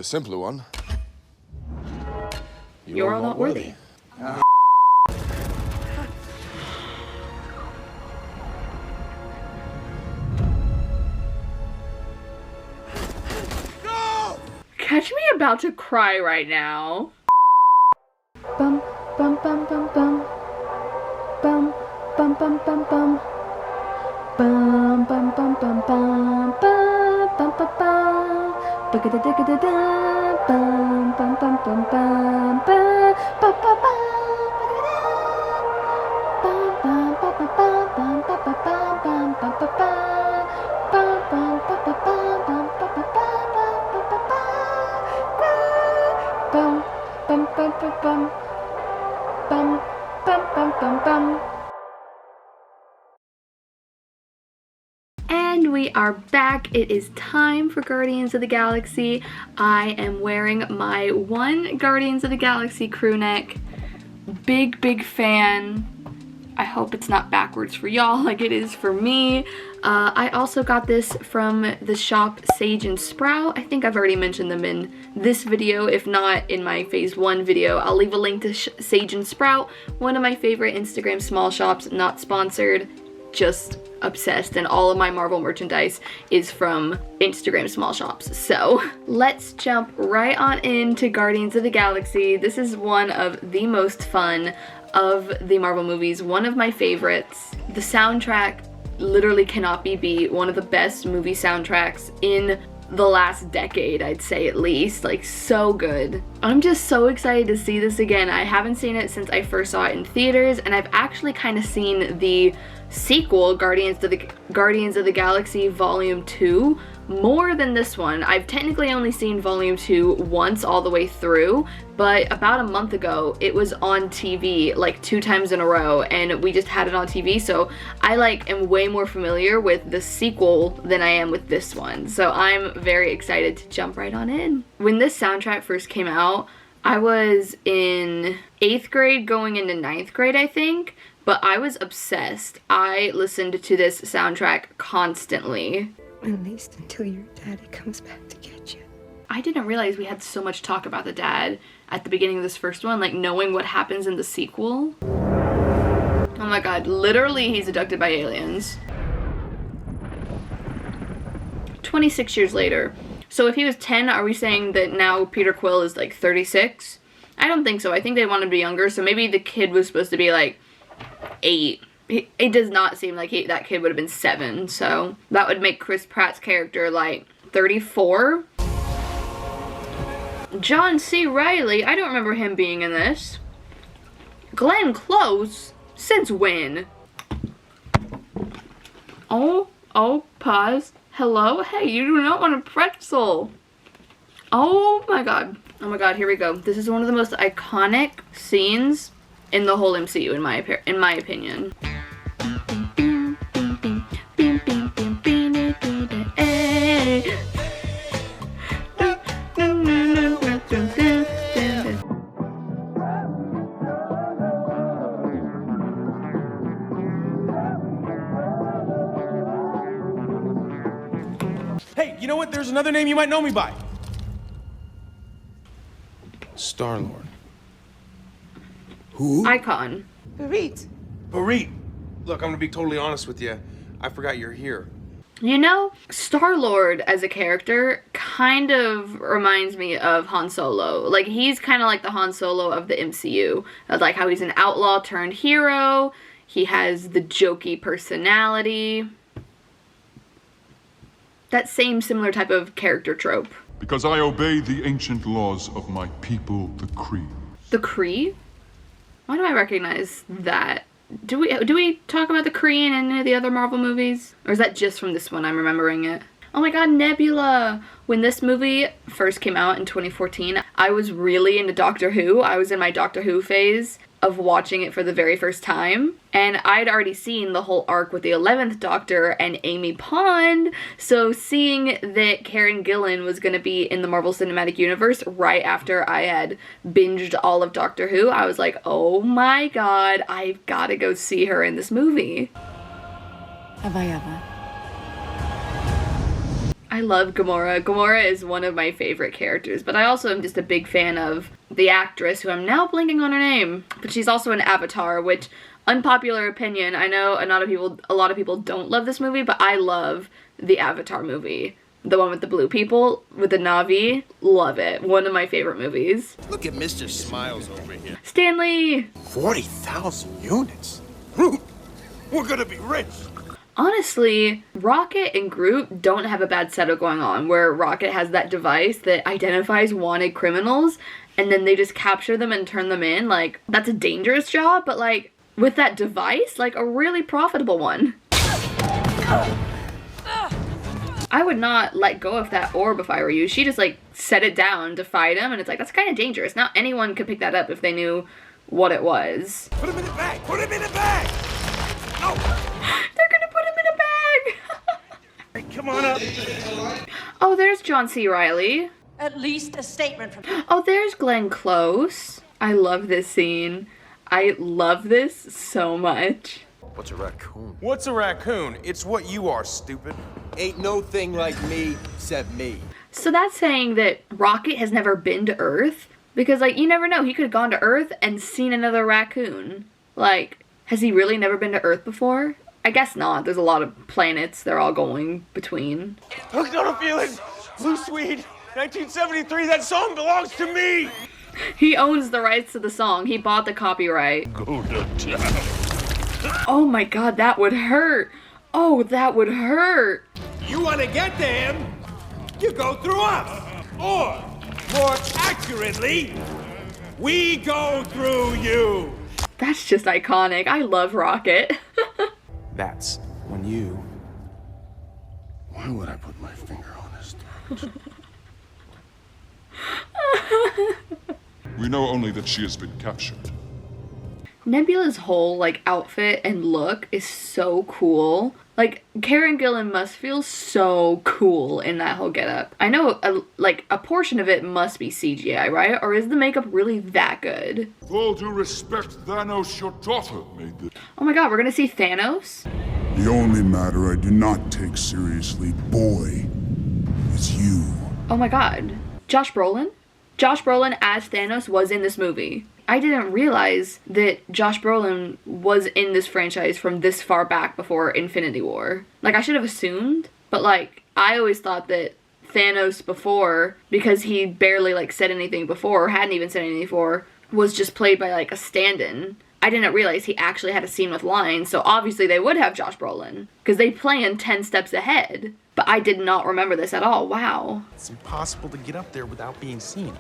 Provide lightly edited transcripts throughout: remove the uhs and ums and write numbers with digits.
the simpler one. You're not worthy. Catch me about to cry right now. Bum bum bum bum bum bum bum bum bum bum bum bum bum bum bum bum bum bum bum ba-ga-da-da-ga-da-da bum bum bum bum bum ba ba ba ba bum bum ba ba bum ba ba bum ba ba ba bum bum ba ba bum ba ba ba bum bum bum bum bum bum bum bum bum bum. And we are back. It is time for Guardians of the Galaxy. I am wearing my one Guardians of the Galaxy crew neck. Big fan. I hope it's not backwards for y'all like it is for me. I also got this from the shop Sage and Sprout. I think I've already mentioned them in this video. If not, in my phase 1 video. I'll leave a link to Sage and Sprout, one of my favorite Instagram small shops, not sponsored, just obsessed, and all of my Marvel merchandise is from Instagram small shops. So let's jump right on into Guardians of the Galaxy. This is one of the most fun of the Marvel movies, one of my favorites. The soundtrack literally cannot be beat. One of the best movie soundtracks in the last decade, I'd say, at least. Like, so good. I'm just so excited to see this again. I haven't seen it since I first saw it in theaters, and I've actually kind of seen the sequel, Guardians of the Galaxy Volume 2, more than this one. I've technically only seen Volume 2 once all the way through, but about a month ago it was on TV like 2 times in a row, and we just had it on TV, so I am way more familiar with the sequel than I am with this one. So I'm very excited to jump right on in. When this soundtrack first came out, I was in 8th grade going into 9th grade, I think, but I was obsessed. I listened to this soundtrack constantly. At least until your daddy comes back to get you. I didn't realize we had so much talk about the dad at the beginning of this first one, like knowing what happens in the sequel. Oh my god, literally he's abducted by aliens. 26 years later. So if he was 10, are we saying that now Peter Quill is like 36? I don't think so. I think they wanted him to be younger, so maybe the kid was supposed to be like 8. It does not seem like that kid would have been 7, so that would make Chris Pratt's character like 34. John C. Reilly, I don't remember him being in this. Glenn Close? Since when? Oh, pause. Hello? Hey, you do not want a pretzel. Oh my god, here we go. This is one of the most iconic scenes in the whole MCU, in my opinion. Hey, you know what? There's another name you might know me by. Star-Lord. Who? Icon. Barit. Barit. Look, I'm gonna be totally honest with you. I forgot you're here. You know, Star-Lord as a character kind of reminds me of Han Solo. Like, he's kind of like the Han Solo of the MCU. Like how he's an outlaw turned hero. He has the jokey personality. That same similar type of character trope. Because I obey the ancient laws of my people, the Kree. The Kree? Why do I recognize that? Do we talk about the Kree in any of the other Marvel movies? Or is that just from this one I'm remembering it? Oh my god, Nebula! When this movie first came out in 2014, I was really into Doctor Who. I was in my Doctor Who phase of watching it for the very first time. And I'd already seen the whole arc with the 11th Doctor and Amy Pond, so seeing that Karen Gillan was going to be in the Marvel Cinematic Universe right after I had binged all of Doctor Who, I was like, oh my god, I've got to go see her in this movie. Have I ever? I love Gamora. Gamora is one of my favorite characters, but I also am just a big fan of the actress, who I'm now blanking on her name, but she's also in Avatar, which, unpopular opinion, I know a lot of people don't love this movie, but I love the Avatar movie. The one with the blue people, with the Na'vi. Love it. One of my favorite movies. Look at Mr. Smiles over here. Stanley! 40,000 units? We're gonna be rich. Honestly, Rocket and Groot don't have a bad setup going on, where Rocket has that device that identifies wanted criminals, and then they just capture them and turn them in. Like, that's a dangerous job, but like, with that device, like a really profitable one. I would not let go of that orb if I were you. She just like set it down to fight him, and it's like, that's kind of dangerous. Not anyone could pick that up if they knew what it was. Put him in the bag! Put him in the bag! No! They're gonna put him in a bag! Hey, come on up. Oh, there's John C. Reilly. At least a statement from... Oh, there's Glenn Close. I love this scene. I love this so much. What's a raccoon? What's a raccoon? It's what you are, stupid. Ain't no thing like me except me. So that's saying that Rocket has never been to Earth? Because, like, you never know. He could have gone to Earth and seen another raccoon. Like, has he really never been to Earth before? I guess not. There's a lot of planets they're all going between. Hooked on a feeling. Blue Swede. 1973. That song belongs to me. He owns the rights to the song. He bought the copyright. Go to town. Oh my god, that would hurt. Oh, that would hurt. You want to get to him, you go through us. Or, more accurately, we go through you. That's just iconic. I love Rocket. That's when you... Why would I put my finger on this? We know only that she has been captured. Nebula's whole, like, outfit and look is so cool. Like, Karen Gillan must feel so cool in that whole getup. I know, a portion of it must be CGI, right? Or is the makeup really that good? With all due respect, Thanos, your daughter made this. Oh my god, we're gonna see Thanos? The only matter I do not take seriously, boy, is you. Oh my god. Josh Brolin? Josh Brolin as Thanos was in this movie. I didn't realize that Josh Brolin was in this franchise from this far back before Infinity War. Like, I should have assumed, but like, I always thought that Thanos before, because he barely like said anything before, or hadn't even said anything before, was just played by like a stand-in. I didn't realize he actually had a scene with lines, so obviously they would have Josh Brolin, because they planned 10 steps ahead. But I did not remember this at all. Wow. It's impossible to get up there without being seen.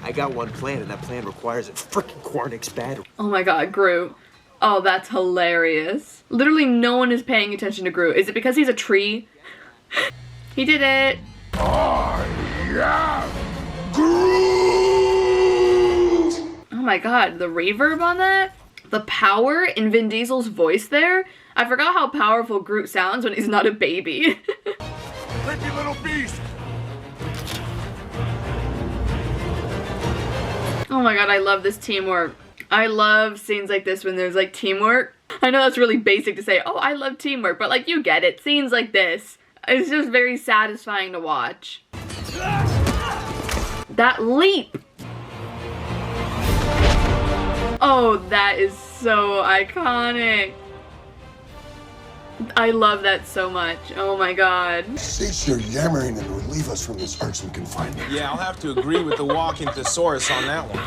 I got one plan, and that plan requires a frickin' Quarnix battery. Oh my god, Groot. Oh, that's hilarious. Literally no one is paying attention to Groot. Is it because he's a tree? He did it. I am Groot! Oh my god, the reverb on that? The power in Vin Diesel's voice there? I forgot how powerful Groot sounds when he's not a baby. Creepy little beast! Oh my god, I love this teamwork. I love scenes like this when there's like teamwork. I know that's really basic to say, oh, I love teamwork, but like, you get it. Scenes like this, it's just very satisfying to watch. That leap! Oh, that is so iconic. I love that so much. Oh my god. Cease your yammering and relieve us from this irksome confinement. Yeah, I'll have to agree with the walking thesaurus on that one.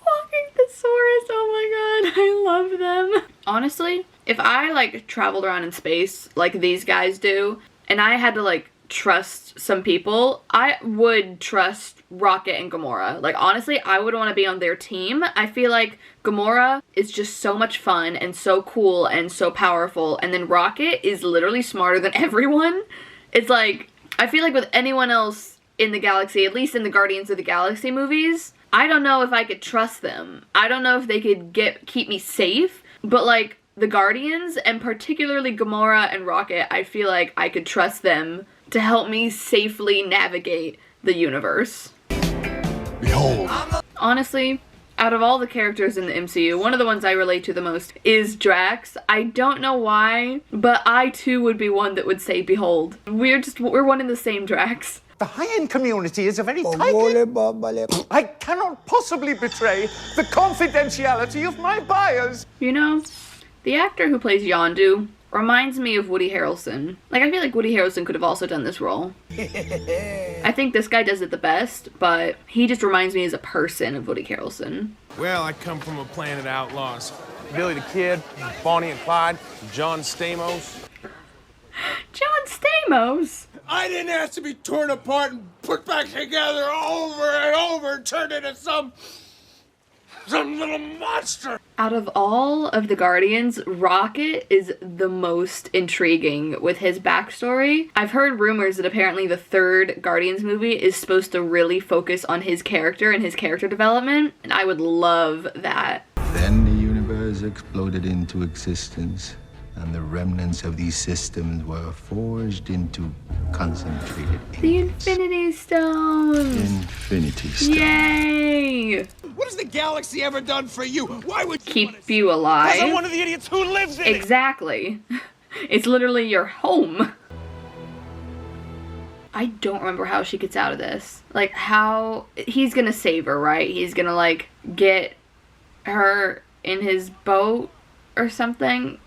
Walking thesaurus, oh my god, I love them. Honestly, if I like traveled around in space like these guys do, and I had to like trust some people, I would trust Rocket and Gamora. Like, honestly, I would want to be on their team. I feel like Gamora is just so much fun and so cool and so powerful, and then Rocket is literally smarter than everyone. It's like, I feel like with anyone else in the galaxy, at least in the Guardians of the Galaxy movies, I don't know if I could trust them. I don't know if they could keep me safe, but like the Guardians, and particularly Gamora and Rocket, I feel like I could trust them to help me safely navigate the universe. Behold. Honestly, Out of all the characters in the MCU, one of the ones I relate to the most is Drax. I don't know why, but I too would be one that would say behold. We're one in the same, Drax. The high-end community is a very tight... I cannot possibly betray the confidentiality of my buyers. You know, the actor who plays Yondu reminds me of Woody Harrelson. Like, I feel like Woody Harrelson could have also done this role. I think this guy does it the best, but he just reminds me as a person of Woody Harrelson. Well, I come from a planet of outlaws. Billy the Kid, Bonnie and Clyde, John Stamos. John Stamos? I didn't ask to be torn apart and put back together over and over and turned into some little monster. Out of all of the Guardians, Rocket is the most intriguing with his backstory. I've heard rumors that apparently the third Guardians movie is supposed to really focus on his character and his character development, and I would love that. Then the universe exploded into existence, and the remnants of these systems were forged into concentrated ink. The Infinity Stones! Infinity Stones. Yay! What has the galaxy ever done for you? Why would you Keep you alive? Because I'm one of the idiots who lives in it. Exactly. It's literally your home. I don't remember how she gets out of this. Like, how... He's gonna save her, right? He's gonna, like, get her in his boat or something.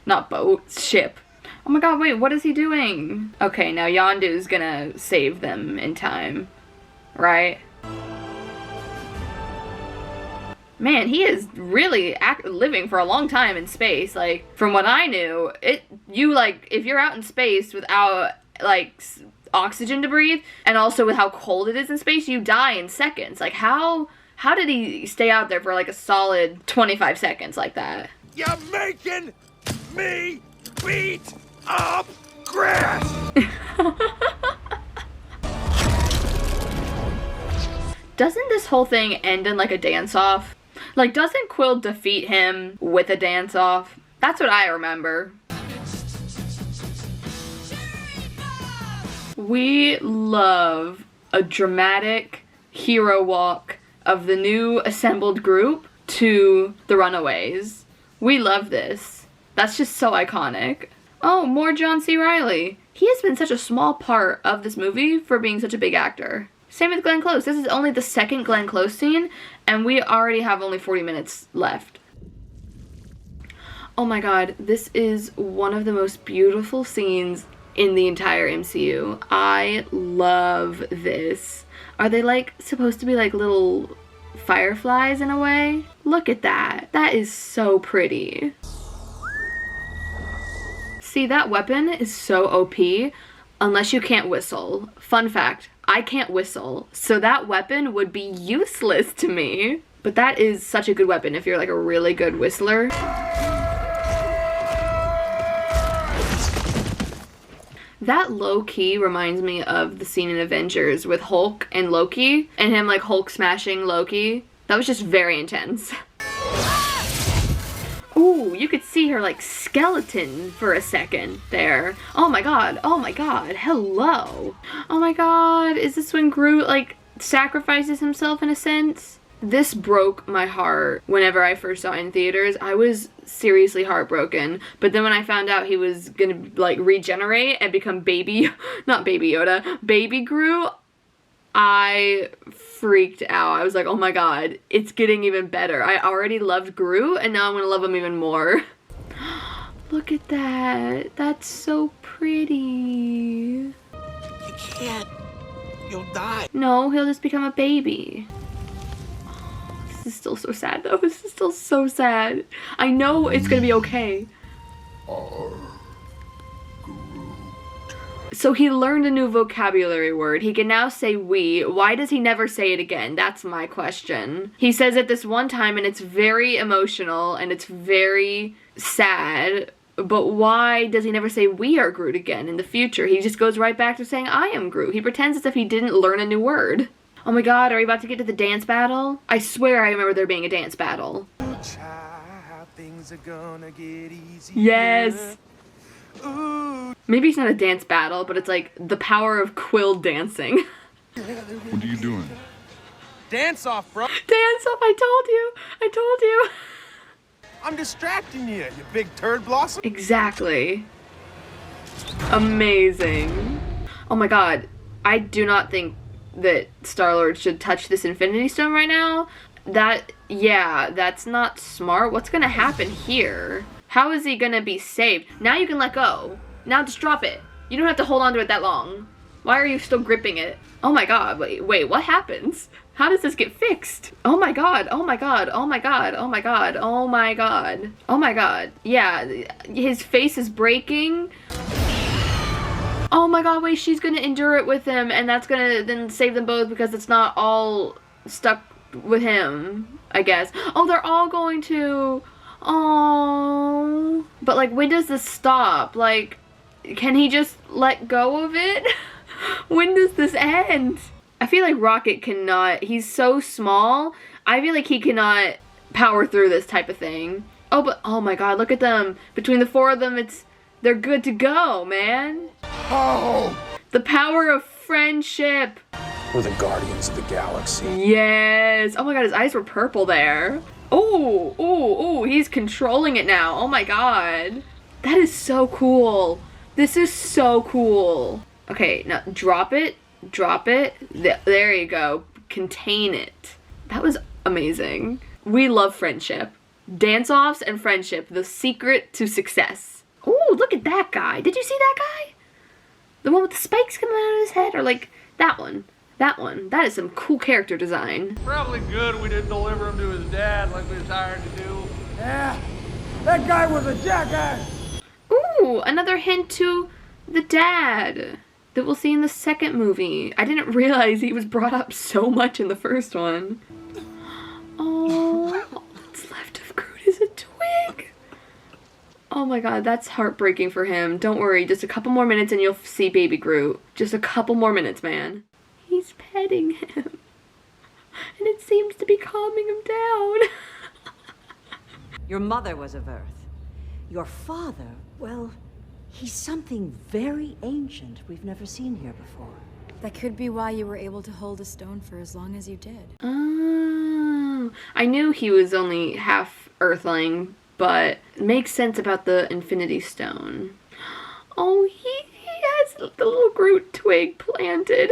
Not boat, ship. Oh my god, wait, what is he doing? Okay, now Yondu's gonna save them in time, right? Man, he is really living for a long time in space. Like, from what I knew, if you're out in space without, like, oxygen to breathe, and also with how cold it is in space, you die in seconds. Like, how did he stay out there for, like, a solid 25 seconds like that? You're making me beat up grass. Doesn't this whole thing end in, like, a dance-off? Like, doesn't Quill defeat him with a dance-off? That's what I remember. We love a dramatic hero walk of the new assembled group to the Runaways. We love this. That's just so iconic. Oh, more John C. Reilly. He has been such a small part of this movie for being such a big actor. Same with Glenn Close. This is only the second Glenn Close scene, and we already have only 40 minutes left. Oh my god, this is one of the most beautiful scenes in the entire MCU. I love this. Are they, like, supposed to be, like, little fireflies in a way? Look at that. That is so pretty. See, that weapon is so OP unless you can't whistle. Fun fact, I can't whistle, so that weapon would be useless to me. But that is such a good weapon if you're, like, a really good whistler. That low-key reminds me of the scene in Avengers with Hulk and Loki, and him, like, Hulk smashing Loki. That was just very intense. Ooh, you could see her, like, skeleton for a second there. Oh my god, hello. Oh my god, is this when Groot, like, sacrifices himself in a sense? This broke my heart whenever I first saw it in theaters. I was seriously heartbroken. But then when I found out he was gonna, like, regenerate and become not Baby Yoda, Baby Groot, I freaked out. I was like, oh my god, it's getting even better. I already loved Groot, and now I'm gonna love him even more. Look at that. That's so pretty. You can't. You'll die. No, he'll just become a baby. This is still so sad, though. This is still so sad. I know it's gonna be okay. So he learned a new vocabulary word. He can now say we. Why does he never say it again? That's my question. He says it this one time and it's very emotional and it's very sad. But why does he never say we are Groot again in the future? He just goes right back to saying I am Groot. He pretends as if he didn't learn a new word. Oh my god, are we about to get to the dance battle? I swear I remember there being a dance battle. Things are gonna get easier. Yes. Ooh. Maybe it's not a dance battle, but it's like the power of Quill dancing. What are you doing? Dance off, bro. Dance off, I told you. I'm distracting you, you big turd blossom. Exactly. Amazing. Oh my god, I do not think that Star-Lord should touch this Infinity Stone right now. That's not smart. What's gonna happen here? How is he gonna be saved? Now you can let go. Now just drop it. You don't have to hold on to it that long. Why are you still gripping it? Oh my god, wait, what happens? How does this get fixed? Oh my god, oh my god, oh my god, oh my god, oh my god, oh my god. Yeah, his face is breaking. Oh my god, wait, she's gonna endure it with him, and that's gonna then save them both because it's not all stuck with him, I guess. Oh, they're all going to. Oh. But like, when does this stop? Like, can he just let go of it? When does this end? I feel like Rocket cannot, he's so small, I feel like he cannot power through this type of thing. Oh, but, oh my god, look at them. Between the four of them, they're good to go, man. Oh! The power of friendship. We're the Guardians of the Galaxy. Yes. Oh my god, his eyes were purple there. Oh, he's controlling it now. Oh my god. That is so cool. This is so cool. Okay, now drop it. Drop it. There you go. Contain it. That was amazing. We love friendship. Dance-offs and friendship, the secret to success. Oh, look at that guy. Did you see that guy? The one with the spikes coming out of his head? Or like, that one. That one. That is some cool character design. Probably good we didn't deliver him to his dad like we was hired to do. Yeah, that guy was a jackass. Ooh, another hint to the dad that we'll see in the second movie. I didn't realize he was brought up so much in the first one. Oh, all that's left of Groot is a twig. Oh my god, that's heartbreaking for him. Don't worry, just a couple more minutes and you'll see baby Groot. Just a couple more minutes, man. He's petting him. And it seems to be calming him down. Your mother was of Earth. Your father, well, he's something very ancient we've never seen here before. That could be why you were able to hold a stone for as long as you did. Oh, I knew he was only half Earthling, but it makes sense about the Infinity Stone. Oh, he has the little Groot twig planted.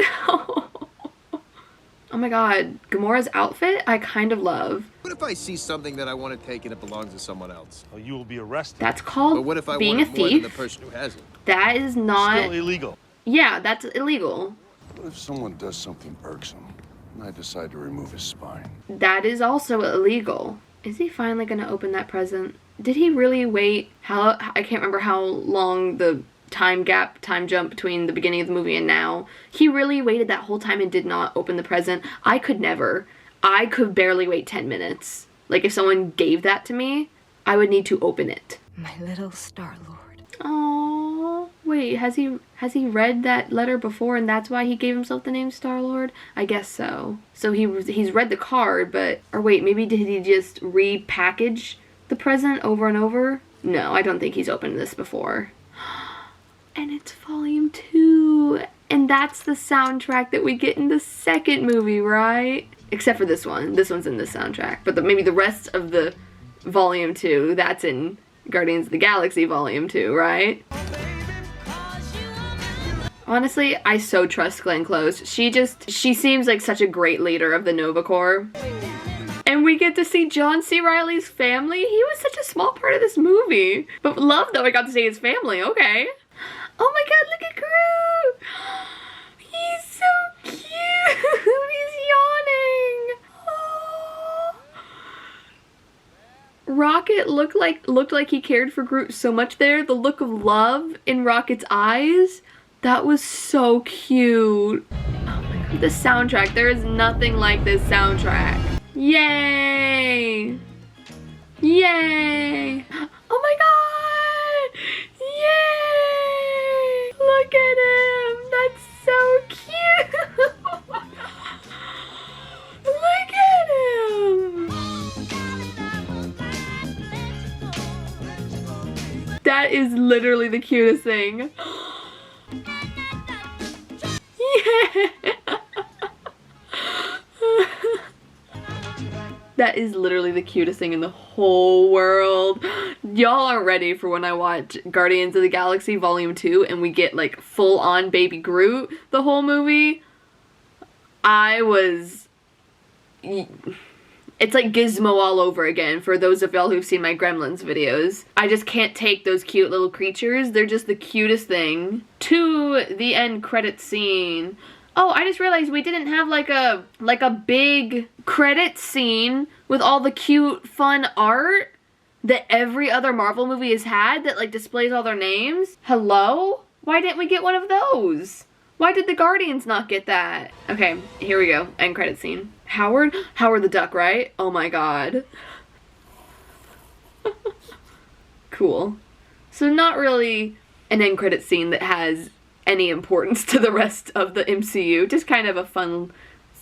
Oh my god, Gamora's outfit I kind of love. What if I see something that I want to take and it belongs to someone else? Well, you will be arrested. That's called but what if I being want a it more than the thief. person who has it? That is not... Still illegal. Yeah, that's illegal. What if someone does something irksome and I decide to remove his spine? That is also illegal. Is he finally gonna open that present? Did he really wait? I can't remember how long the time jump between the beginning of the movie and now. He really waited that whole time and did not open the present. I could never. I could barely wait 10 minutes. Like, if someone gave that to me, I would need to open it. My little Star-Lord. Oh, wait, has he read that letter before and that's why he gave himself the name Star-Lord? I guess so. So he's read the card, but, or wait, maybe did he just repackage the present over and over? No, I don't think he's opened this before. And it's volume 2. And that's the soundtrack that we get in the second movie, right? Except for this one. This one's in the soundtrack. But maybe the rest of the volume 2, that's in Guardians of the Galaxy volume 2, right? Honestly, I so trust Glenn Close. She seems like such a great leader of the Nova Corps. And we get to see John C. Reilly's family. He was such a small part of this movie. But love that we got to see his family, okay. Oh my god, look at Groot! He's so cute! He's yawning! Oh. Rocket looked like he cared for Groot so much there. The look of love in Rocket's eyes, that was so cute. Oh my god, the soundtrack. There is nothing like this soundtrack. Yay! Yay! Oh my god! Yay! Look at him! That's so cute! Look at him! That is literally the cutest thing. Yeah! That is literally the cutest thing in the whole world. Y'all aren't ready for when I watch Guardians of the Galaxy Volume 2 and we get like full-on baby Groot the whole movie. It's like Gizmo all over again for those of y'all who've seen my Gremlins videos. I just can't take those cute little creatures. They're just the cutest thing. To the end credit scene. Oh, I just realized we didn't have like a big credit scene with all the cute, fun art that every other Marvel movie has had that like displays all their names. Hello? Why didn't we get one of those? Why did the Guardians not get that? Okay, here we go. End credit scene. Howard the Duck, right? Oh my god. Cool. So not really an end credit scene that has any importance to the rest of the MCU. Just kind of a fun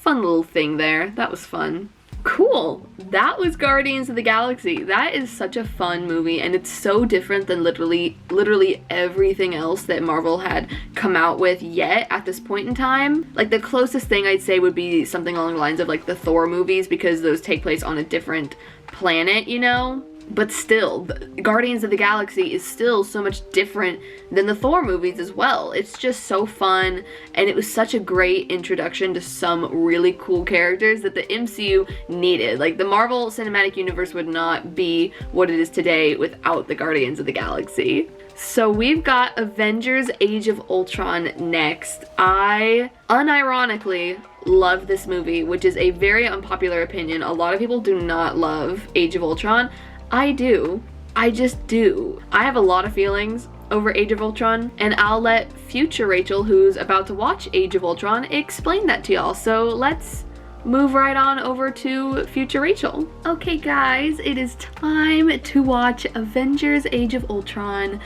little thing there. That was fun. Cool. That was Guardians of the Galaxy. That is such a fun movie, and it's so different than literally everything else that Marvel had come out with yet at this point in time. Like, the closest thing I'd say would be something along the lines of like the Thor movies, because those take place on a different planet, you know? But still, Guardians of the Galaxy is still so much different than the Thor movies as well. It's just so fun, and it was such a great introduction to some really cool characters that the MCU needed. Like, the Marvel Cinematic Universe would not be what it is today without the Guardians of the Galaxy. So we've got Avengers Age of Ultron next. I, unironically, love this movie, which is a very unpopular opinion. A lot of people do not love Age of Ultron. I do. I just do. I have a lot of feelings over Age of Ultron, and I'll let future Rachel, who's about to watch Age of Ultron, explain that to y'all. So let's move right on over to future Rachel. Okay guys, it is time to watch Avengers Age of Ultron.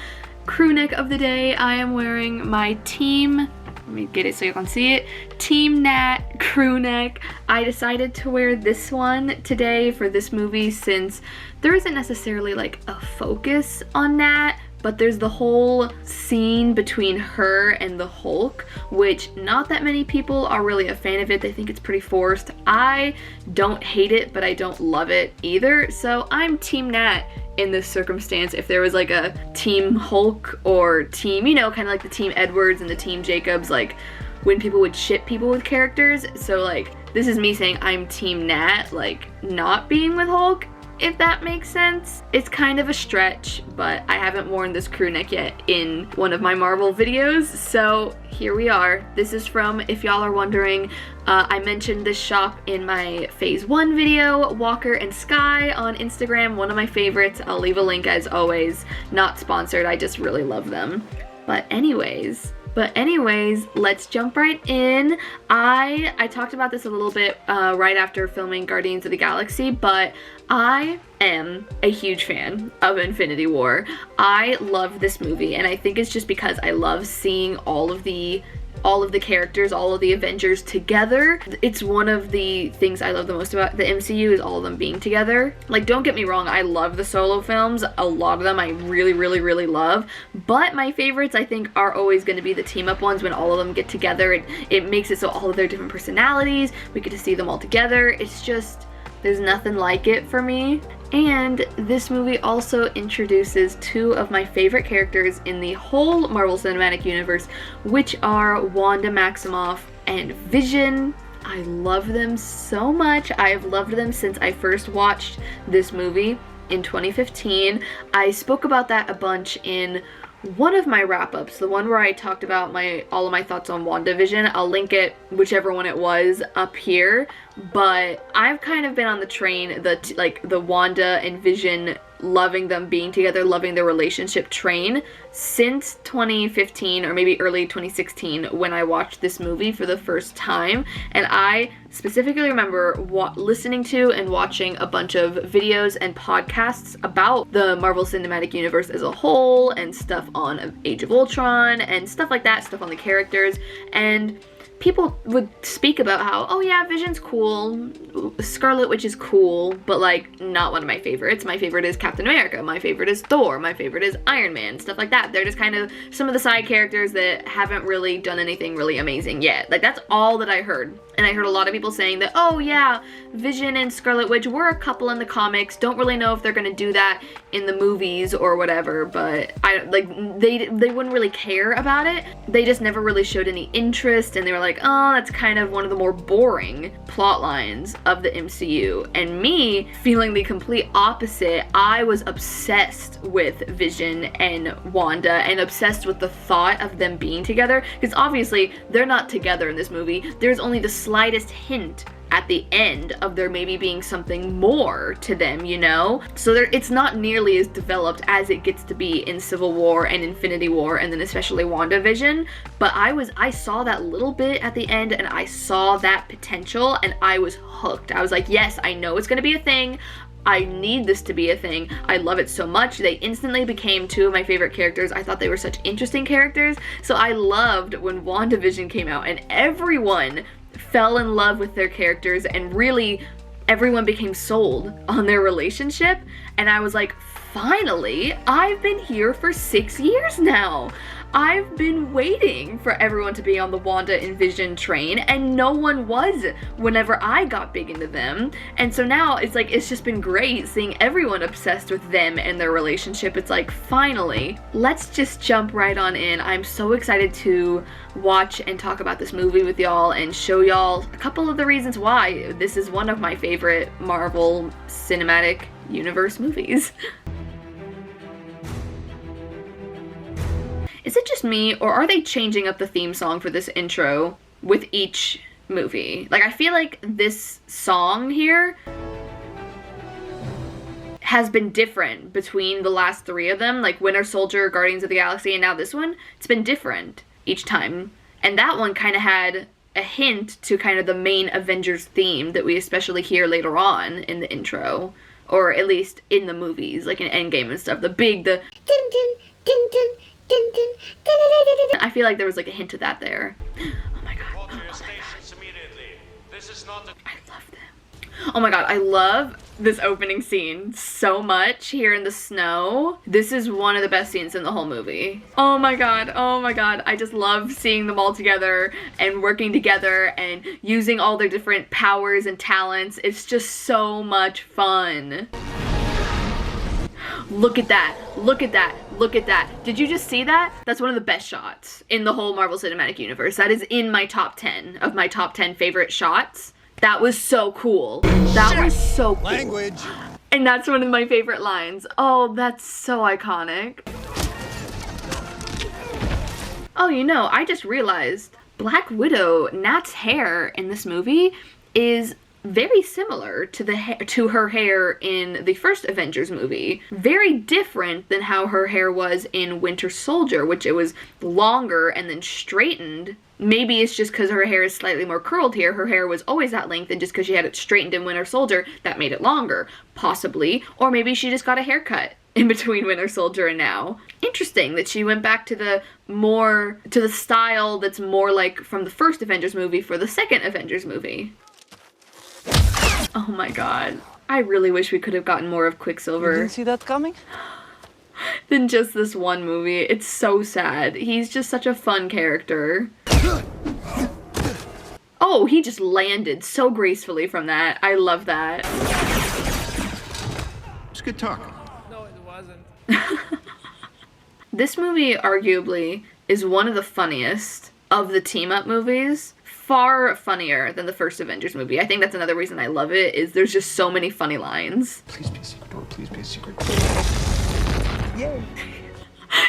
Crew neck of the day, I am wearing my team, let me get it so you can see it, Team Nat crew neck. I decided to wear this one today for this movie since there isn't necessarily like a focus on Nat, but there's the whole scene between her and the Hulk, which not that many people are really a fan of it. They think it's pretty forced. I don't hate it, but I don't love it either. So I'm Team Nat in this circumstance. If there was like a Team Hulk or team, you know, kind of like the Team Edwards and the Team Jacobs, like when people would ship people with characters. So like, this is me saying I'm Team Nat, like not being with Hulk, if that makes sense. It's kind of a stretch, but I haven't worn this crew neck yet in one of my Marvel videos, so here we are. This is from, if y'all are wondering, I mentioned this shop in my Phase 1 video, Walker and Sky on Instagram, one of my favorites. I'll leave a link as always. Not sponsored, I just really love them. But anyways, let's jump right in. I talked about this a little bit right after filming Guardians of the Galaxy, but I am a huge fan of Infinity War. I love this movie, and I think it's just because I love seeing all of the characters, all of the Avengers together. It's one of the things I love the most about the MCU is all of them being together. Like, don't get me wrong, I love the solo films. A lot of them I really, really, really love. But my favorites, I think, are always going to be the team-up ones when all of them get together. It makes it so all of their different personalities, we get to see them all together. It's just, there's nothing like it for me. And this movie also introduces two of my favorite characters in the whole Marvel Cinematic Universe, which are Wanda Maximoff and Vision. I love them so much. I have loved them since I first watched this movie in 2015. I spoke about that a bunch in one of my wrap-ups, the one where I talked about all of my thoughts on WandaVision. I'll link it, whichever one it was, up here. But I've kind of been on the train, the Wanda and Vision, loving them being together, loving their relationship train since 2015 or maybe early 2016 when I watched this movie for the first time. And I specifically remember listening to and watching a bunch of videos and podcasts about the Marvel Cinematic Universe as a whole and stuff on Age of Ultron and stuff like that, stuff on the characters. And people would speak about how, oh yeah, Vision's cool, Scarlet Witch is cool, but like not one of my favorites. My favorite is Captain America, my favorite is Thor, my favorite is Iron Man, stuff like that. They're just kind of some of the side characters that haven't really done anything really amazing yet. Like that's all that I heard. And I heard a lot of people saying that, oh yeah, Vision and Scarlet Witch were a couple in the comics, don't really know if they're gonna do that in the movies or whatever, but they wouldn't really care about it. They just never really showed any interest, and they were like, oh, that's kind of one of the more boring plot lines of the MCU. And me, feeling the complete opposite, I was obsessed with Vision and Wanda and obsessed with the thought of them being together, because obviously they're not together in this movie. There's only the slightest hint at the end of there maybe being something more to them, you know? So it's not nearly as developed as it gets to be in Civil War and Infinity War, and then especially WandaVision. But I saw that little bit at the end, and I saw that potential, and I was hooked. I was like, yes, I know it's gonna be a thing. I need this to be a thing. I love it so much. They instantly became two of my favorite characters. I thought they were such interesting characters. So I loved when WandaVision came out and everyone fell in love with their characters, and really everyone became sold on their relationship. And I was like, finally, I've been here for 6 years now. I've been waiting for everyone to be on the Wanda and Vision train, and no one was whenever I got big into them. And so now it's like, it's just been great seeing everyone obsessed with them and their relationship. It's like, finally, let's just jump right on in. I'm so excited to watch and talk about this movie with y'all and show y'all a couple of the reasons why this is one of my favorite Marvel Cinematic Universe movies. Is it just me, or are they changing up the theme song for this intro with each movie? Like, I feel like this song here has been different between the last three of them, like Winter Soldier, Guardians of the Galaxy, and now this one. It's been different each time. And that one kind of had a hint to kind of the main Avengers theme that we especially hear later on in the intro, or at least in the movies, like in Endgame and stuff. The dun dun dun dun. I feel like there was like a hint of that there. Oh my god. Oh my god. I love them. Oh my god, I love this opening scene so much here in the snow. This is one of the best scenes in the whole movie. Oh my god, oh my god. I just love seeing them all together and working together and using all their different powers and talents. It's just so much fun. Look at that, look at that, look at that. Did you just see that? That's one of the best shots in the whole Marvel Cinematic Universe. That is in my top 10 of my top 10 favorite shots. That was so cool. That was so cool. Language. And that's one of my favorite lines. Oh, that's so iconic. Oh, you know, I just realized Black Widow, Nat's hair in this movie is very similar to her hair in the first Avengers movie. Very different than how her hair was in Winter Soldier, which it was longer and then straightened. Maybe it's just because her hair is slightly more curled here. Her hair was always that length, and just because she had it straightened in Winter Soldier, that made it longer. Possibly. Or maybe she just got a haircut in between Winter Soldier and now. Interesting that she went back to the style that's more like from the first Avengers movie for the second Avengers movie. Oh my god. I really wish we could have gotten more of Quicksilver. You didn't see that coming? Than just this one movie. It's so sad. He's just such a fun character. Oh, he just landed so gracefully from that. I love that. It's good talk. No, it wasn't. This movie, arguably, is one of the funniest of the team-up movies. Far funnier than the first Avengers movie. I think that's another reason I love it, is there's just so many funny lines. Please be a secret door, please be a secret. Yay.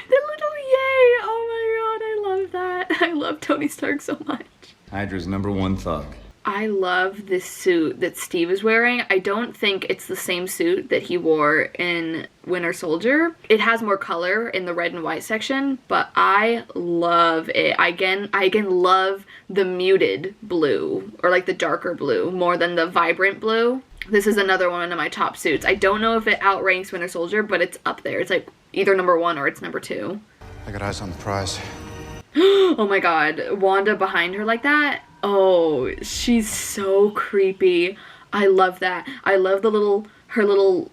The little yay! Oh my god, I love that. I love Tony Stark so much. Hydra's #1 thug. I love this suit that Steve is wearing. I don't think it's the same suit that he wore in Winter Soldier. It has more color in the red and white section, but I love it. I again love the muted blue, or like the darker blue, more than the vibrant blue. This is another one of my top suits. I don't know if it outranks Winter Soldier, but it's up there. It's like either #1 or it's #2. I got eyes on the prize. Oh my god, Wanda behind her like that? Oh, she's so creepy. I love that. I love her little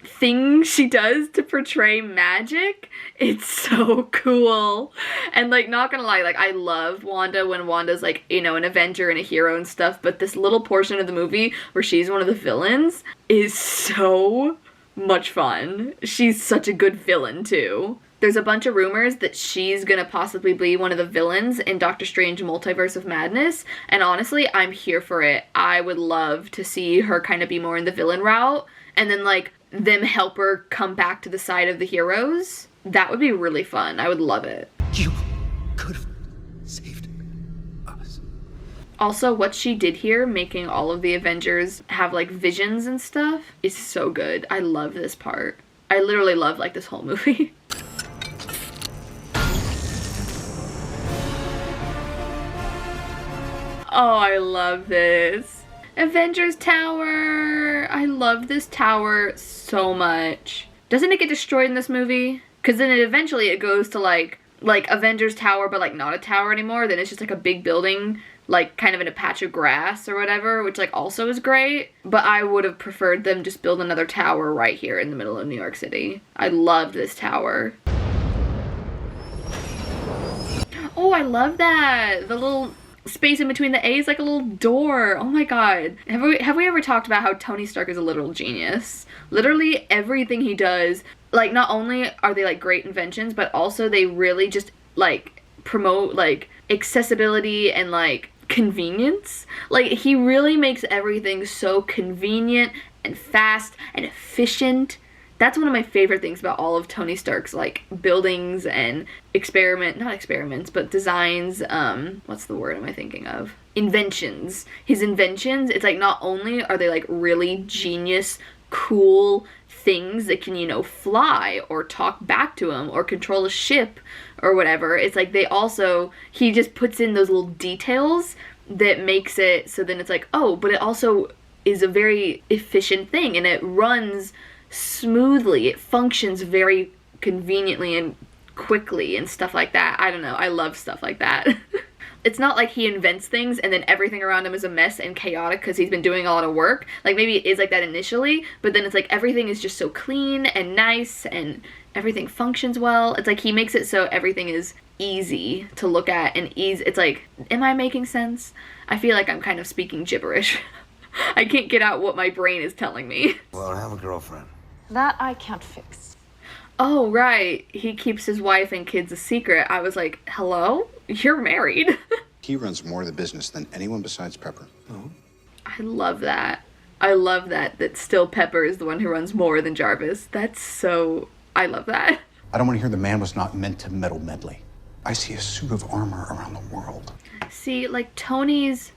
thing she does to portray magic. It's so cool. And like, not gonna lie, like I love Wanda when Wanda's like, you know, an Avenger and a hero and stuff, but this little portion of the movie where she's one of the villains is so much fun. She's such a good villain too. There's a bunch of rumors that she's gonna possibly be one of the villains in Doctor Strange Multiverse of Madness, and honestly, I'm here for it. I would love to see her kind of be more in the villain route, and then like, them help her come back to the side of the heroes. That would be really fun. I would love it. You could have saved us. Also, what she did here, making all of the Avengers have like visions and stuff, is so good. I love this part. I literally love like this whole movie. Oh, I love this. Avengers Tower! I love this tower so much. Doesn't it get destroyed in this movie? Because then eventually it goes to like Avengers Tower, but like not a tower anymore. Then it's just like a big building, like kind of in a patch of grass or whatever, which like also is great. But I would have preferred them just build another tower right here in the middle of New York City. I loved this tower. Oh, I love that! The little space in between the A's, like a little door. Oh my god. Have we ever talked about how Tony Stark is a literal genius? Literally everything he does, like not only are they like great inventions, but also they really just like promote like accessibility and like convenience. Like he really makes everything so convenient and fast and efficient. That's one of my favorite things about all of Tony Stark's like buildings and not experiments, but designs, what's the word am I thinking of? Inventions. His inventions, it's like not only are they like really genius, cool things that can, you know, fly or talk back to him or control a ship or whatever, it's like he just puts in those little details that makes it so then it's like, oh, but it also is a very efficient thing and it runs smoothly. It functions very conveniently and quickly and stuff like that. I don't know. I love stuff like that. It's not like he invents things and then everything around him is a mess and chaotic because he's been doing a lot of work. Like maybe it is like that initially, but then it's like everything is just so clean and nice and everything functions well. It's like he makes it so everything is easy to look at and easy. It's like, am I making sense? I feel like I'm kind of speaking gibberish. I can't get out what my brain is telling me. Well, I have a girlfriend. That I can't fix. Oh, right. He keeps his wife and kids a secret. I was like, hello? You're married. He runs more of the business than anyone besides Pepper. Oh. I love that. I love that still Pepper is the one who runs more than Jarvis. I love that. I don't want to hear the man was not meant to meddle medley. I see a suit of armor around the world. See, like Tony's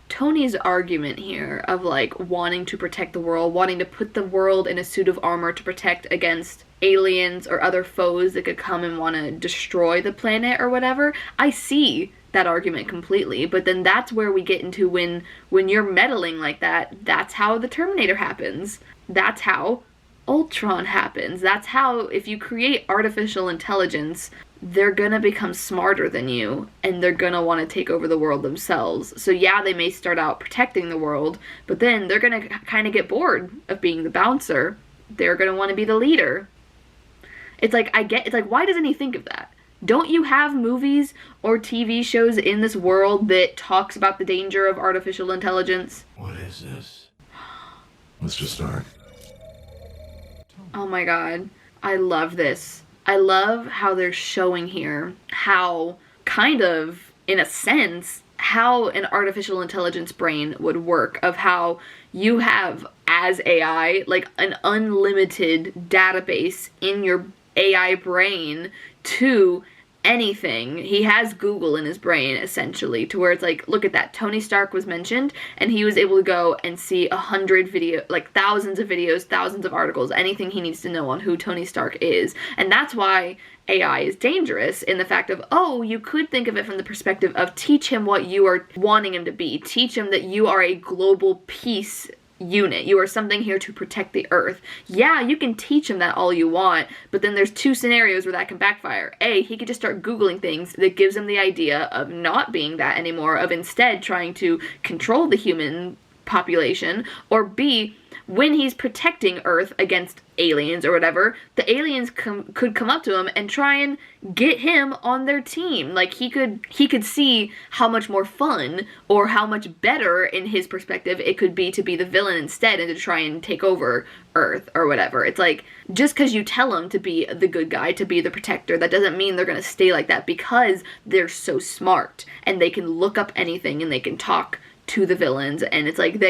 argument here of like wanting to protect the world, wanting to put the world in a suit of armor to protect against aliens or other foes that could come and want to destroy the planet or whatever. I see that argument completely, but then that's where we get into when you're meddling like that, that's how the Terminator happens. That's how Ultron happens. That's how, if you create artificial intelligence, they're gonna become smarter than you and they're gonna want to take over the world themselves. So yeah, they may start out protecting the world, but then they're gonna kind of get bored of being the bouncer. They're gonna want to be the leader. It's like, why doesn't he think of that? Don't you have movies or TV shows in this world that talks about the danger of artificial intelligence? What is this? Let's just start. Oh my god. I love this. I love how they're showing here how, kind of, in a sense, how an artificial intelligence brain would work, of how you have, as AI, like an unlimited database in your AI brain to anything. He has Google in his brain, essentially, to where it's like, look at that, Tony Stark was mentioned, and he was able to go and see 100 thousands of videos, thousands of articles, anything he needs to know on who Tony Stark is. And that's why AI is dangerous, in the fact of, oh, you could think of it from the perspective of teach him what you are wanting him to be. Teach him that you are a global peace unit. You are something here to protect the Earth. Yeah, you can teach him that all you want, but then there's two scenarios where that can backfire. A, he could just start Googling things that gives him the idea of not being that anymore, of instead trying to control the human population. Or B, when he's protecting Earth against aliens or whatever, the aliens could come up to him and try and get him on their team. Like, he could see how much more fun or how much better in his perspective it could be to be the villain instead and to try and take over Earth or whatever. It's like, just because you tell him to be the good guy, to be the protector, that doesn't mean they're gonna stay like that, because they're so smart and they can look up anything and they can talk to the villains, and it's like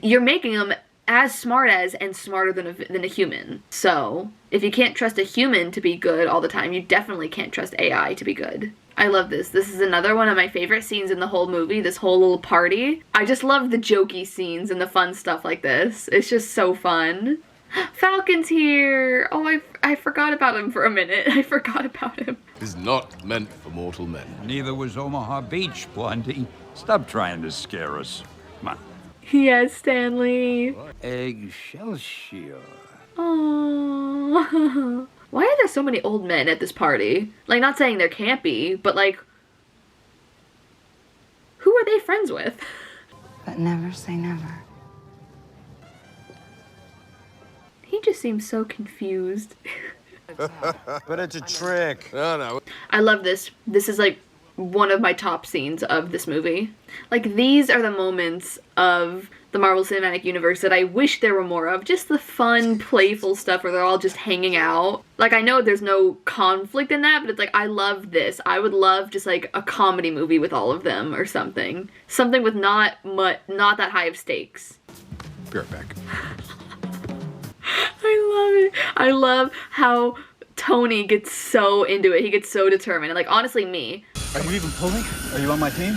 you're making them as smart as and smarter than a human. So if you can't trust a human to be good all the time, you definitely can't trust AI to be good. I love this. This is another one of my favorite scenes in the whole movie, this whole little party. I just love the jokey scenes and the fun stuff like this. It's just so fun. Falcon's here! Oh, I forgot about him for a minute. I forgot about him. Is not meant for mortal men. Neither was Omaha Beach, Blondie. Stop trying to scare us. Come on. Yes, Stanley. Excelsior. Aww. Why are there so many old men at this party? Like, not saying there can't be, but like, who are they friends with? But never say never. He just seems so confused. But it's a trick. No. I love this. This is like one of my top scenes of this movie. Like, these are the moments of the Marvel Cinematic Universe that I wish there were more of. Just the fun, playful stuff where they're all just hanging out. Like, I know there's no conflict in that, but it's like, I love this. I would love just like a comedy movie with all of them or something. Something with not that high of stakes. Be right back. I love it. I love how Tony gets so into it. He gets so determined. And like, honestly, me. Are you even pulling? Are you on my team?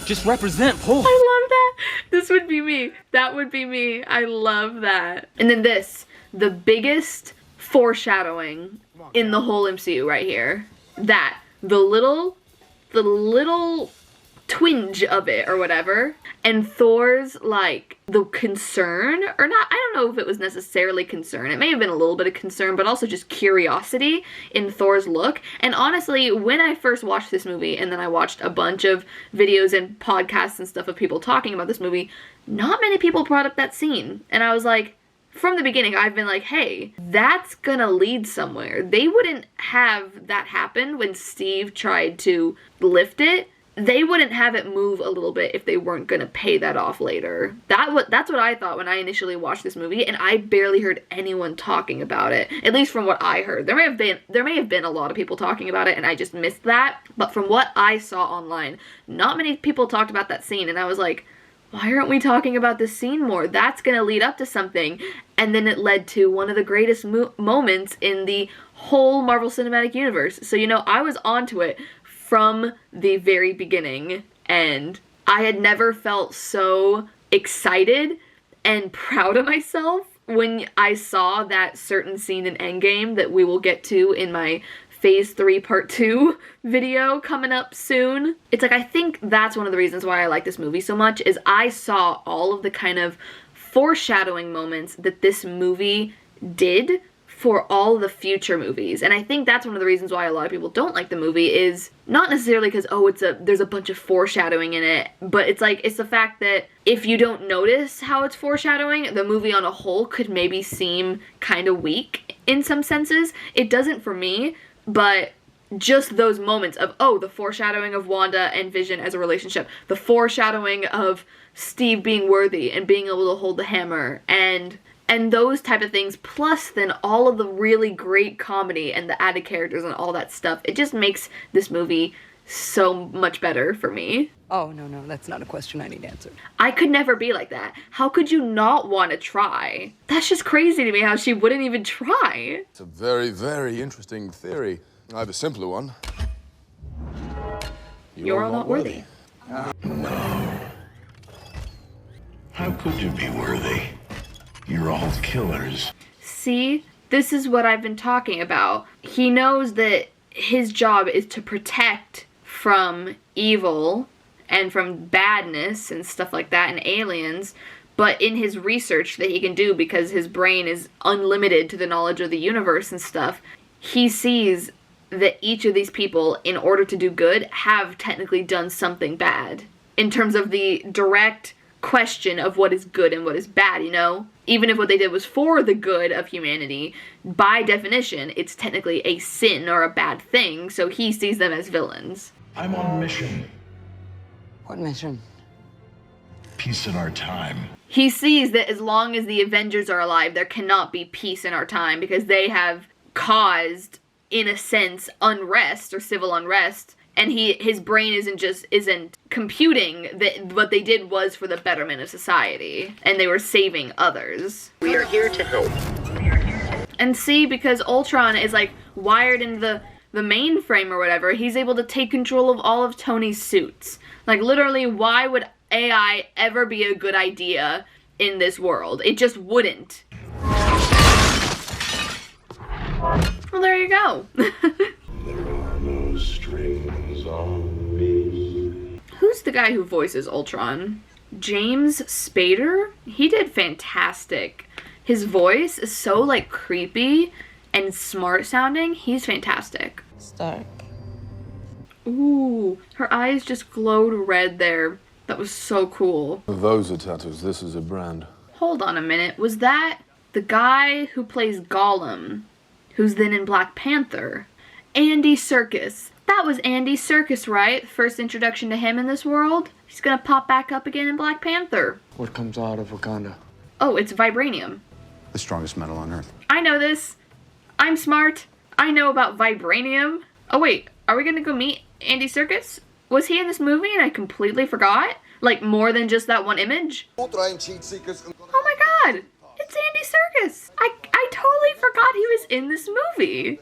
Just represent, pull. I love that. This would be me. That would be me. I love that. And then this, the biggest foreshadowing in the whole MCU right here. That, the little twinge of it or whatever, and Thor's like the concern, or not, I don't know if it was necessarily concern, it may have been a little bit of concern, but also just curiosity in Thor's look. And honestly, when I first watched this movie, and then I watched a bunch of videos and podcasts and stuff of people talking about this movie, not many people brought up that scene, and I was like, from the beginning, I've been like, hey, that's gonna lead somewhere. They wouldn't have that happen when Steve tried to lift it. They wouldn't have it move a little bit if they weren't gonna pay that off later. That's what I thought when I initially watched this movie, and I barely heard anyone talking about it. At least from what I heard. There may have been a lot of people talking about it, and I just missed that. But from what I saw online, not many people talked about that scene, and I was like, why aren't we talking about this scene more? That's gonna lead up to something. And then it led to one of the greatest moments in the whole Marvel Cinematic Universe. So, you know, I was onto it from the very beginning, and I had never felt so excited and proud of myself when I saw that certain scene in Endgame that we will get to in my Phase 3 Part 2 video coming up soon. It's like, I think that's one of the reasons why I like this movie so much, is I saw all of the kind of foreshadowing moments that this movie did for all the future movies. And I think that's one of the reasons why a lot of people don't like the movie, is not necessarily because, oh, there's a bunch of foreshadowing in it, but it's like, it's the fact that if you don't notice how it's foreshadowing, the movie on a whole could maybe seem kind of weak in some senses. It doesn't for me, but just those moments of, oh, the foreshadowing of Wanda and Vision as a relationship, the foreshadowing of Steve being worthy and being able to hold the hammer, and those type of things, plus then all of the really great comedy and the added characters and all that stuff, it just makes this movie so much better for me. Oh, no, that's not a question I need answered. I could never be like that. How could you not want to try? That's just crazy to me how she wouldn't even try. It's a very, very interesting theory. I have a simpler one. You're all not worthy. No. How could you be worthy? You're all killers. See? This is what I've been talking about. He knows that his job is to protect from evil and from badness and stuff like that and aliens, But in his research that he can do, because his brain is unlimited to the knowledge of the universe and stuff, he sees that each of these people, in order to do good, have technically done something bad. In terms of the direct question of what is good and what is bad, you know? Even if what they did was for the good of humanity, by definition, it's technically a sin or a bad thing, so he sees them as villains. I'm on a mission. What mission? Peace in our time. He sees that as long as the Avengers are alive, there cannot be peace in our time, because they have caused, in a sense, unrest or civil unrest, and his brain isn't computing that what they did was for the betterment of society, and they were saving others. We are here to help. And see, because Ultron is like wired in the mainframe or whatever, he's able to take control of all of Tony's suits. Like, literally, why would AI ever be a good idea in this world? It just wouldn't. Well, there you go. There are no strings on me. Who's the guy who voices Ultron? James Spader? He did fantastic. His voice is so, like, creepy and smart sounding. He's fantastic. Stark. Ooh, her eyes just glowed red there. That was so cool. Those are tattoos. This is a brand. Hold on a minute. Was that the guy who plays Gollum, who's then in Black Panther? Andy Serkis. That was Andy Serkis, right? First introduction to him in this world. He's gonna pop back up again in Black Panther. What comes out of Wakanda? Oh, it's vibranium. The strongest metal on Earth. I know this. I'm smart. I know about vibranium. Oh wait, are we gonna go meet Andy Serkis? Was he in this movie and I completely forgot? Like, more than just that one image? Oh my god! It's Andy Serkis! I totally forgot he was in this movie.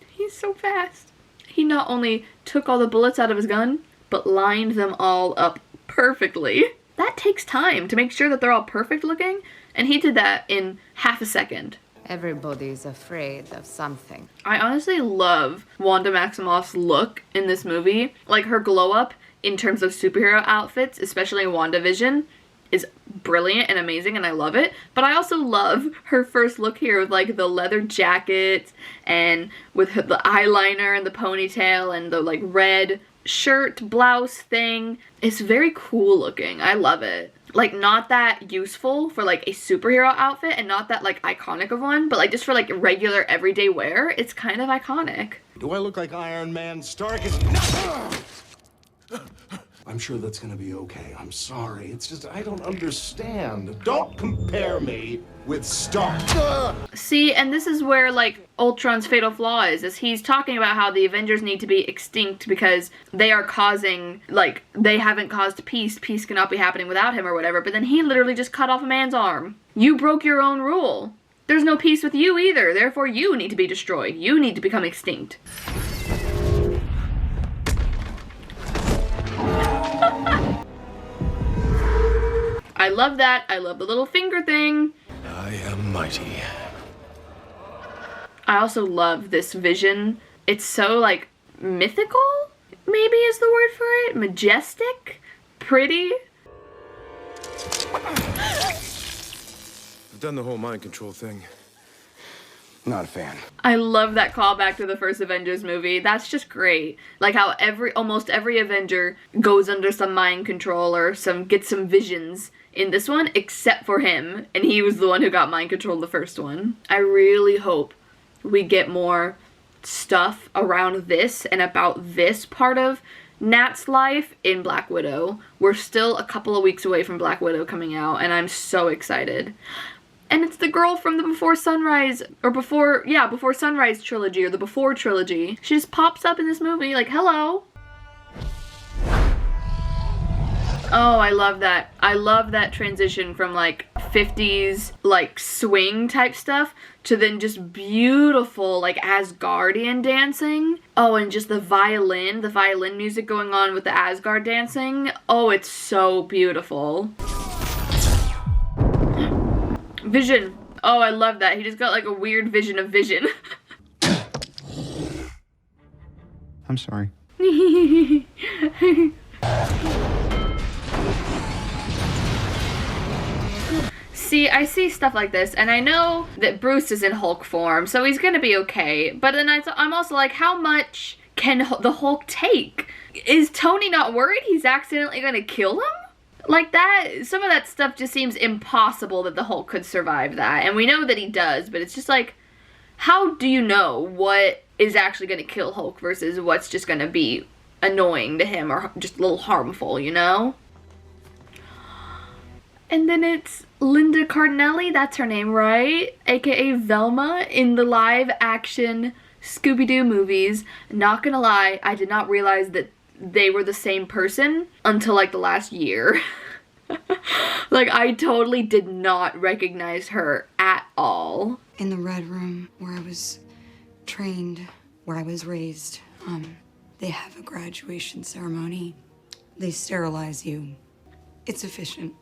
He's so fast. He not only took all the bullets out of his gun, but lined them all up perfectly. That takes time to make sure that they're all perfect looking, and he did that in half a second. Everybody's afraid of something. I honestly love Wanda Maximoff's look in this movie. Like, her glow up in terms of superhero outfits, especially in WandaVision, is brilliant and amazing, and I love it. But I also love her first look here with, like, the leather jacket and with the eyeliner and the ponytail and the, like, red shirt blouse thing. It's very cool looking. I love it. Like, not that useful for, like, a superhero outfit and not that, like, iconic of one, but, like, just for, like, regular everyday wear, it's kind of iconic. Do I look like Iron Man? Stark is... I'm sure that's gonna be okay. I'm sorry. It's just, I don't understand. Don't compare me with Stark. See, and this is where, like, Ultron's fatal flaw is he's talking about how the Avengers need to be extinct because they are causing, like, they haven't caused peace. Peace cannot be happening without him or whatever, but then he literally just cut off a man's arm. You broke your own rule. There's no peace with you either, therefore you need to be destroyed. You need to become extinct. I love that. I love the little finger thing. I am mighty. I also love this vision. It's so, like, mythical, maybe is the word for it. Majestic. Pretty. I've done the whole mind control thing. Not a fan. I love that callback to the first Avengers movie. That's just great. Like how almost every Avenger goes under some mind control or gets some visions in this one, except for him. And he was the one who got mind control the first one. I really hope we get more stuff around this and about this part of Nat's life in Black Widow. We're still a couple of weeks away from Black Widow coming out, and I'm so excited. And it's the girl from the Before Sunrise trilogy, or the Before trilogy. She just pops up in this movie, like, hello. Oh, I love that. I love that transition from, like, 50s, like, swing type stuff to then just beautiful, like, Asgardian dancing. Oh, and just the violin music going on with the Asgard dancing. Oh, it's so beautiful. Vision. Oh, I love that. He just got, like, a weird vision of Vision. I'm sorry. Yeah, See, I see stuff like this, and I know that Bruce is in Hulk form, so he's gonna be okay. But then I'm also like, how much can the Hulk take? Is Tony not worried he's accidentally gonna kill him? Like that, some of that stuff just seems impossible that the Hulk could survive that. And we know that he does, but it's just like, how do you know what is actually gonna kill Hulk versus what's just gonna be annoying to him or just a little harmful, you know? And then it's Linda Cardinelli, that's her name, right? AKA Velma in the live action Scooby-Doo movies. Not gonna lie, I did not realize that they were the same person until like the last year. Like, I totally did not recognize her at all. In the Red Room, where I was trained, where I was raised, they have a graduation ceremony. They sterilize you. It's efficient.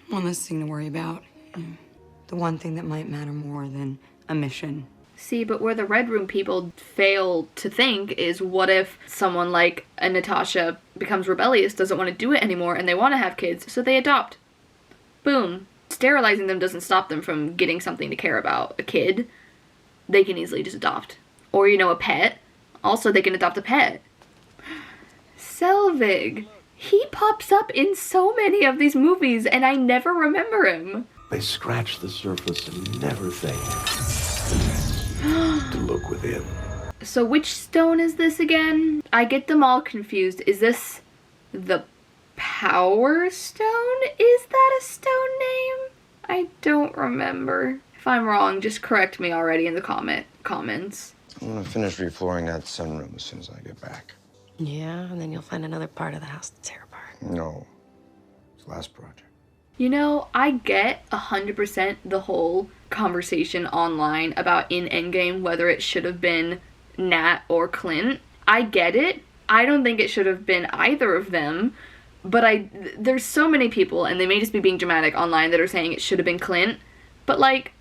One less thing to worry about. The one thing that might matter more than a mission. See, but where the Red Room people fail to think is, what if someone like a Natasha becomes rebellious, doesn't want to do it anymore, and they want to have kids, so they adopt. Boom. Sterilizing them doesn't stop them from getting something to care about. A kid, they can easily just adopt. Or, you know, a pet. Also, they can adopt a pet. Selvig. He pops up in so many of these movies, and I never remember him. They scratch the surface and never think to look within. So which stone is this again? I get them all confused. Is this the Power Stone? Is that a stone name? I don't remember. If I'm wrong, just correct me already in the comments. I'm gonna finish reflooring that sunroom as soon as I get back. Yeah, and then you'll find another part of the house to tear apart. No. It's the last project. You know, I get 100% the whole conversation online about in Endgame whether it should have been Nat or Clint. I get it. I don't think it should have been either of them. But there's so many people, and they may just be being dramatic online, that are saying it should have been Clint. But like,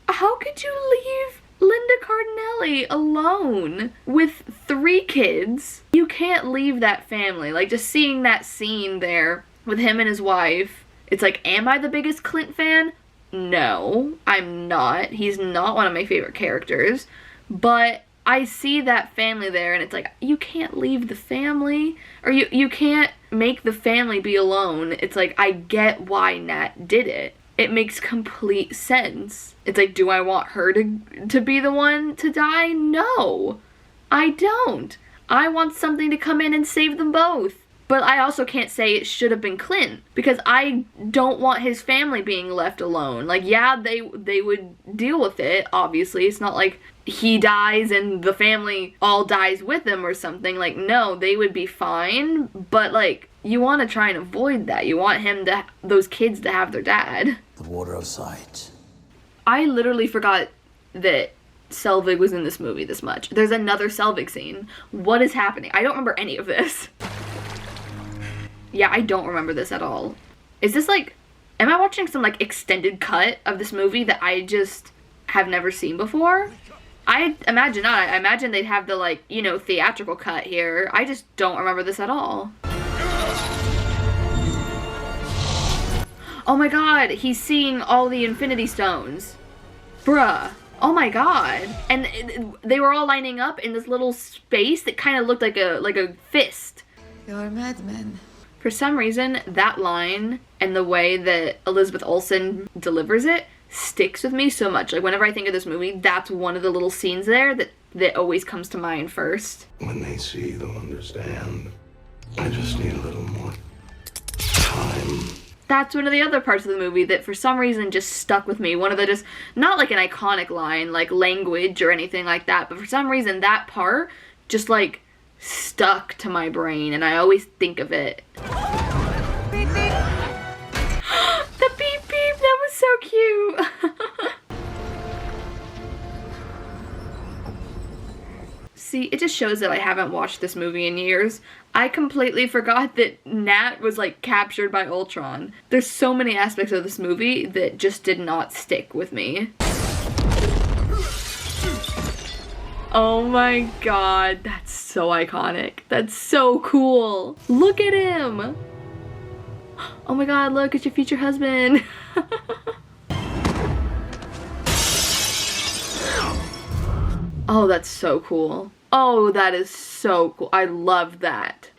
how could you leave Linda Cardinelli alone with 3 kids? You can't leave that family. Like, just seeing that scene there with him and his wife, it's like, am I the biggest Clint fan? No, I'm not. He's not one of my favorite characters. But I see that family there, and it's like, you can't leave the family. Or you can't make the family be alone. It's like, I get why Nat did it. It makes complete sense. It's like, do I want her to be the one to die? No, I don't. I want something to come in and save them both. But I also can't say it should have been Clint, because I don't want his family being left alone. Like, yeah, they would deal with it, obviously. It's not like he dies and the family all dies with him or something. Like, no, they would be fine. But, like, you want to try and avoid that. You want those kids to have their dad. The water of sight. I literally forgot that Selvig was in this movie this much. There's another Selvig scene. What is happening? I don't remember any of this. Yeah, I don't remember this at all. Is this like, am I watching some like extended cut of this movie that I just have never seen before? I imagine not. I imagine they'd have the like, you know, theatrical cut here. I just don't remember this at all. Oh my god, he's seeing all the Infinity Stones. Bruh. Oh my god. And they were all lining up in this little space that kind of looked like a fist. You're a madman. For some reason, that line and the way that Elizabeth Olsen delivers it sticks with me so much. Like, whenever I think of this movie, that's one of the little scenes there that always comes to mind first. When they see, they'll understand. I just need a little more time. That's one of the other parts of the movie that for some reason just stuck with me. One of the just, not like an iconic line, like language or anything like that, but for some reason that part just like stuck to my brain, and I always think of it. Beep, beep. The beep beep, that was so cute. See, it just shows that I haven't watched this movie in years. I completely forgot that Nat was like captured by Ultron. There's so many aspects of this movie that just did not stick with me. Oh my god, that's so iconic. That's so cool. Look at him. Oh my god, look, it's your future husband. Oh, that's so cool. Oh, that is so cool. I love that.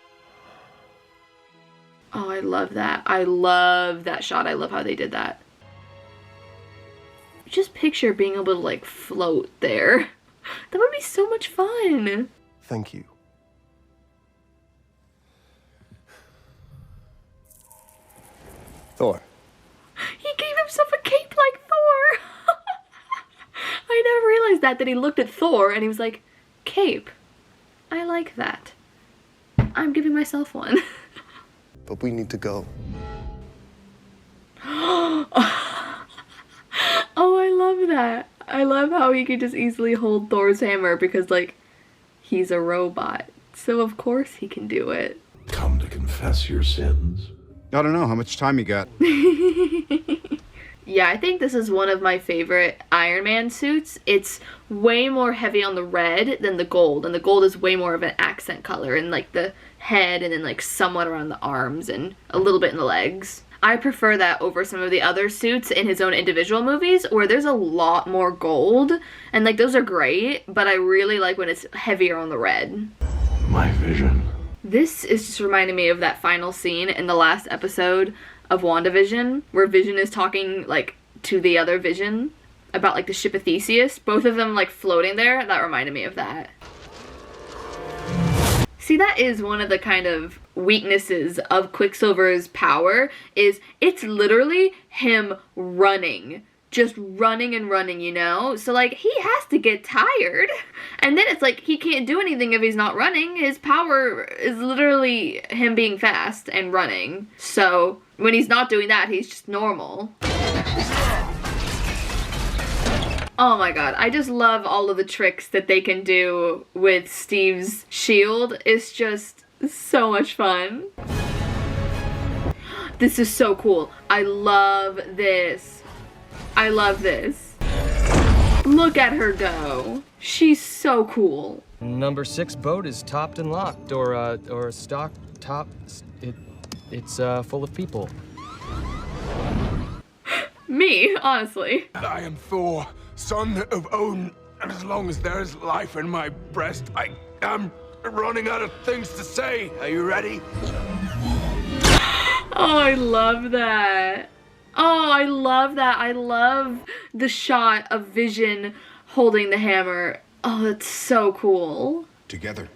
Oh, I love that. I love that shot. I love how they did that. Just picture being able to like float there. That would be so much fun. Thank you. Thor. He gave himself a cape like Thor. I never realized that he looked at Thor and he was like, cape. I like that. I'm giving myself one. But we need to go. Oh, I love that. I love how he could just easily hold Thor's hammer because, like, he's a robot. So, of course, he can do it. Come to confess your sins. I don't know. How much time you got? Yeah, I think this is one of my favorite Iron Man suits. It's way more heavy on the red than the gold, and the gold is way more of an accent color in like the head and then like somewhat around the arms and a little bit in the legs. I prefer that over some of the other suits in his own individual movies where there's a lot more gold, and like those are great, but I really like when it's heavier on the red. My vision. This is just reminding me of that final scene in the last episode of WandaVision, where Vision is talking, like, to the other Vision about, like, the ship of Theseus. Both of them, like, floating there. That reminded me of that. See, that is one of the kind of weaknesses of Quicksilver's power, is it's literally him running. Just running and running, you know? So, like, he has to get tired. And then it's like, he can't do anything if he's not running. His power is literally him being fast and running. So, when he's not doing that, he's just normal. Oh my god, I just love all of the tricks that they can do with Steve's shield. It's just so much fun. This is so cool. I love this. I love this. Look at her go. She's so cool. Number 6 boat is topped and locked, or stocked top. It's full of people. Me, honestly. I am Thor, son of Odin, and as long as there is life in my breast, I am running out of things to say. Are you ready? Oh, I love that. Oh, I love that. I love the shot of Vision holding the hammer. Oh, that's so cool. Together.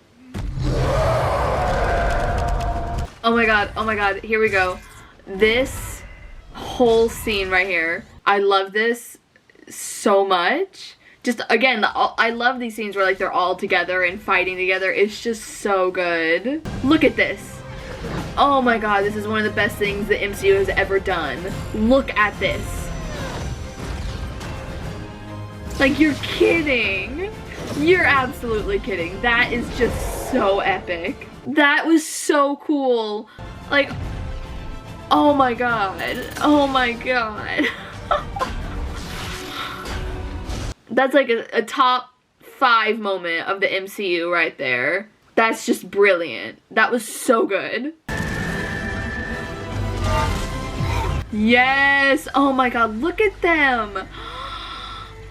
Oh my god, here we go. This whole scene right here, I love this so much. Just, again, I love these scenes where, like, they're all together and fighting together. It's just so good. Look at this. Oh my god, this is one of the best things the MCU has ever done. Look at this. Like, you're kidding. You're absolutely kidding. That is just so epic. That was so cool. Like, oh my god. Oh my god. That's like a top 5 moment of the MCU right there. That's just brilliant. That was so good. Yes! Oh my god, look at them!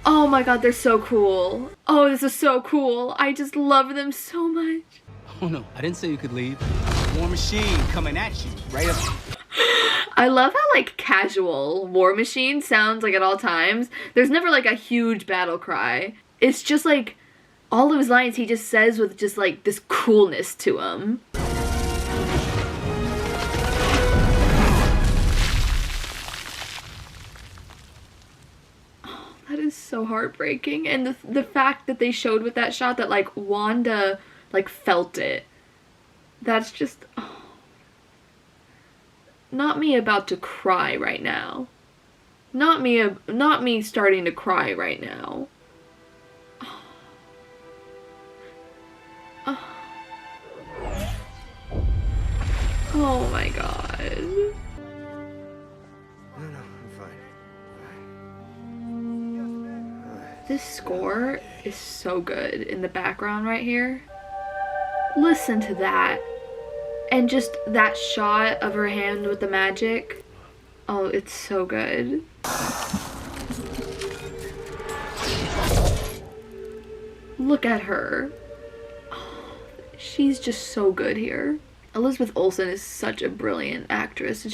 Oh my god, they're so cool. Oh, this is so cool. I just love them so much. Oh no, I didn't say you could leave. War Machine coming at you, right up. I love how, like, casual War Machine sounds, like, at all times. There's never, like, a huge battle cry. It's just, like, all of his lines he just says with just, like, this coolness to him. Oh, that is so heartbreaking. And the fact that they showed with that shot that, like, Wanda, like, felt it. That's just... Oh. Not me about to cry right now. Not me starting to cry right now. Oh, oh my god. No, I'm fine. This score is so good in the background right here. Listen to that. And just that shot of her hand with the magic. Oh, it's so good. Look at her. Oh, she's just so good here. Elizabeth Olsen is such a brilliant actress, and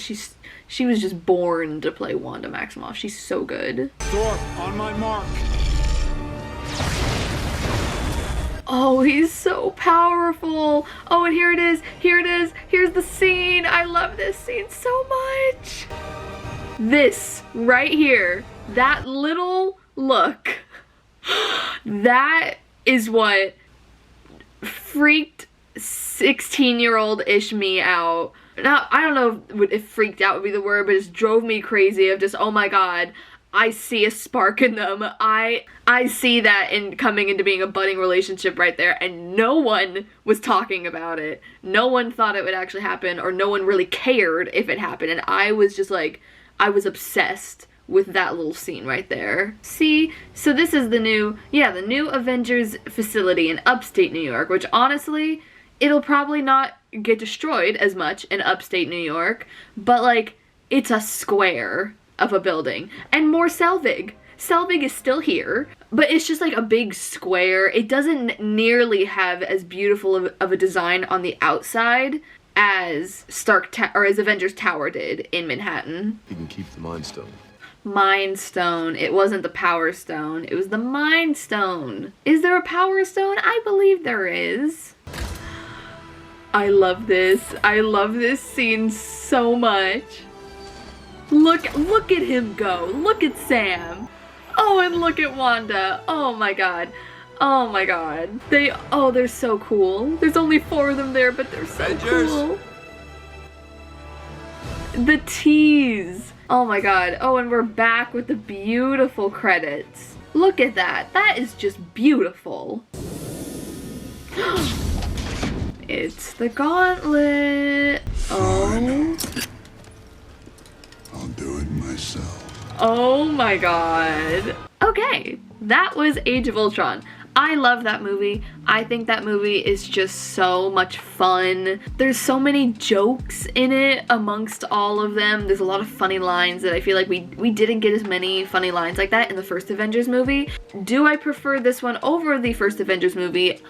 she was just born to play Wanda Maximoff. She's so good. Thor, on my mark. Oh, he's so powerful. Oh, and here it is. Here it is. Here's the scene. I love this scene so much. This right here, that little look, that is what freaked 16-year-old-ish me out. Now, I don't know if freaked out would be the word, but it just drove me crazy of just, oh my god, I see a spark in them. I see that in coming into being a budding relationship right there, and no one was talking about it. No one thought it would actually happen, or no one really cared if it happened, and I was just like, I was obsessed with that little scene right there. See, so this is the new Avengers facility in upstate New York, which honestly, it'll probably not get destroyed as much in upstate New York, but like, it's a square of a building. And more Selvig. Selvig is still here, but it's just like a big square. It doesn't nearly have as beautiful of a design on the outside as as Avengers Tower did in Manhattan. You can keep the Mind Stone. Mind Stone. It wasn't the Power Stone. It was the Mind Stone. Is there a Power Stone? I believe there is. I love this. I love this scene so much. Look at him go. Look at Sam. Oh, and look at Wanda. Oh my god. Oh my god. They're so cool. There's only 4 of them there, but they're so Avengers. Cool. The tease. Oh my god. Oh, and we're back with the beautiful credits. Look at that. That is just beautiful. It's the gauntlet. Oh. I'll do it myself. Oh my god. Okay, that was Age of Ultron. I love that movie. I think that movie is just so much fun. There's so many jokes in it amongst all of them. There's a lot of funny lines that I feel like we didn't get as many funny lines like that in the first Avengers movie. Do I prefer this one over the first Avengers movie?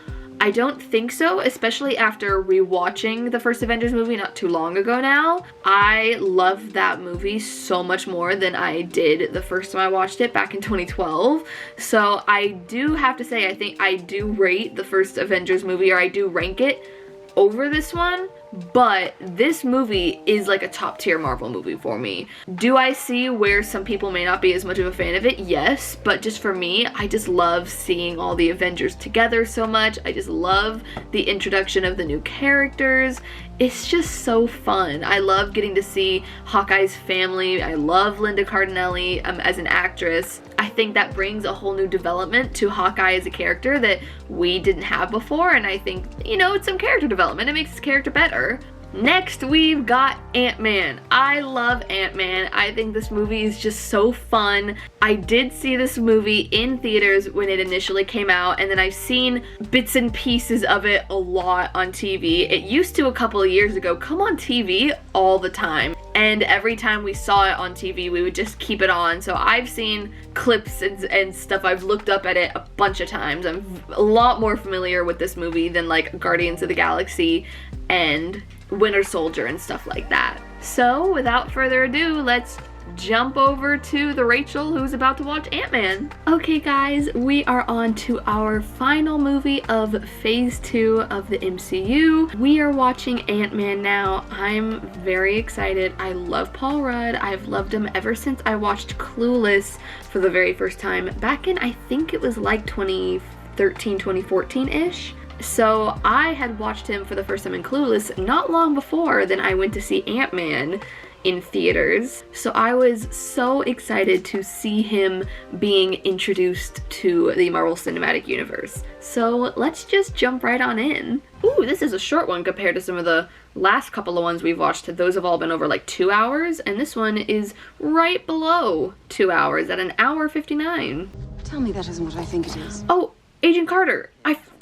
I don't think so, especially after rewatching the first Avengers movie not too long ago now. I love that movie so much more than I did the first time I watched it back in 2012. So I do have to say, I think I do rate the first Avengers movie, or I do rank it over this one, but this movie is like a top tier Marvel movie for me. Do I see where some people may not be as much of a fan of it? Yes, but just for me, I just love seeing all the Avengers together so much. I just love the introduction of the new characters. It's just so fun. I love getting to see Hawkeye's family. I love Linda Cardinelli as an actress. I think that brings a whole new development to Hawkeye as a character that we didn't have before, and I think, you know, it's some character development. It makes his character better. Next, we've got Ant-Man. I love Ant-Man. I think this movie is just so fun. I did see this movie in theaters when it initially came out, and then I've seen bits and pieces of it a lot on TV. It used to, a couple of years ago, come on TV all the time. And every time we saw it on TV, we would just keep it on. So I've seen clips and stuff. I've looked up at it a bunch of times. I'm a lot more familiar with this movie than like Guardians of the Galaxy and Winter Soldier and stuff like that. So without further ado, let's jump over to the Rachel who's about to watch Ant-Man. Okay guys, we are on to our final movie of phase 2 of the MCU. We are watching Ant-Man now. I'm very excited. I love Paul Rudd. I've loved him ever since I watched Clueless for the very first time back in, I think it was like 2013, 2014-ish. So I had watched him for the first time in Clueless not long before then I went to see Ant-Man in theaters. So I was so excited to see him being introduced to the Marvel Cinematic Universe. So let's just jump right on in. Ooh, this is a short one compared to some of the last couple of ones we've watched. Those have all been over like 2 hours, and this one is right below 2 hours at 1 hour 59. Tell me that isn't what I think it is. Oh, Agent Carter.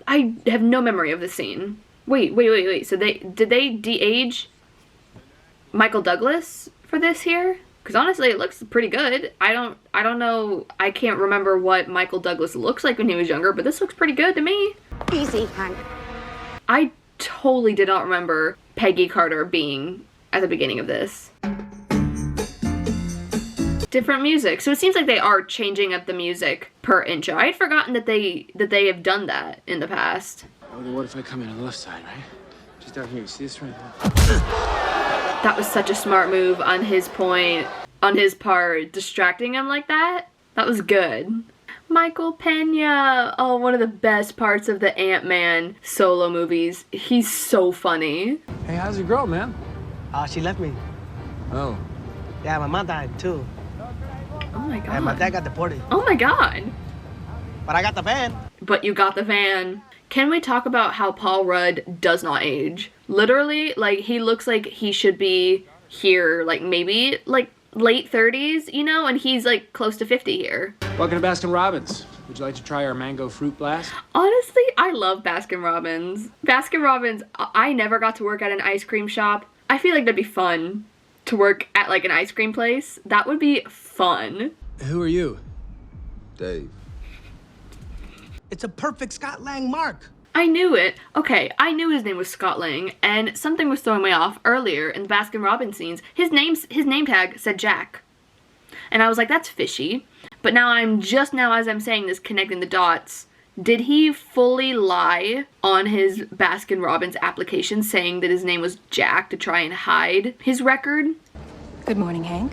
I have no memory of the scene. Wait. So did they de-age Michael Douglas for this here? Because honestly, it looks pretty good. I don't know. I can't remember what Michael Douglas looks like when he was younger, but this looks pretty good to me. Easy, Hank. I totally did not remember Peggy Carter being at the beginning of this. Different music. So it seems like they are changing up the music per intro. I had forgotten that they have done that in the past. Oh, then what if I come in on the left side, right? Just down here. You see this right there? That was such a smart move on his part, distracting him like that. That was good. Michael Pena. Oh, one of the best parts of the Ant-Man solo movies. He's so funny. Hey, how's your girl, man? She left me. Oh. Yeah, my mom died too. Oh my god. And my dad got deported. Oh my god. But I got the van. But you got the van. Can we talk about how Paul Rudd does not age? Literally, like, he looks like he should be here, like, maybe, like, late 30s, you know? And he's, like, close to 50 here. Welcome to Baskin Robbins. Would you like to try our mango fruit blast? Honestly, I love Baskin Robbins. Baskin Robbins, I never got to work at an ice cream shop. I feel like that'd be fun to work at, like, an ice cream place. That would be fun. Who are you? Dave. It's a perfect Scott Lang mark. I knew it. Okay, I knew his name was Scott Lang, and something was throwing me off earlier in the Baskin Robbins scenes. His name tag said Jack. And I was like, that's fishy. But now as I'm saying this, connecting the dots. Did he fully lie on his Baskin Robbins application saying that his name was Jack to try and hide his record? Good morning, Hank.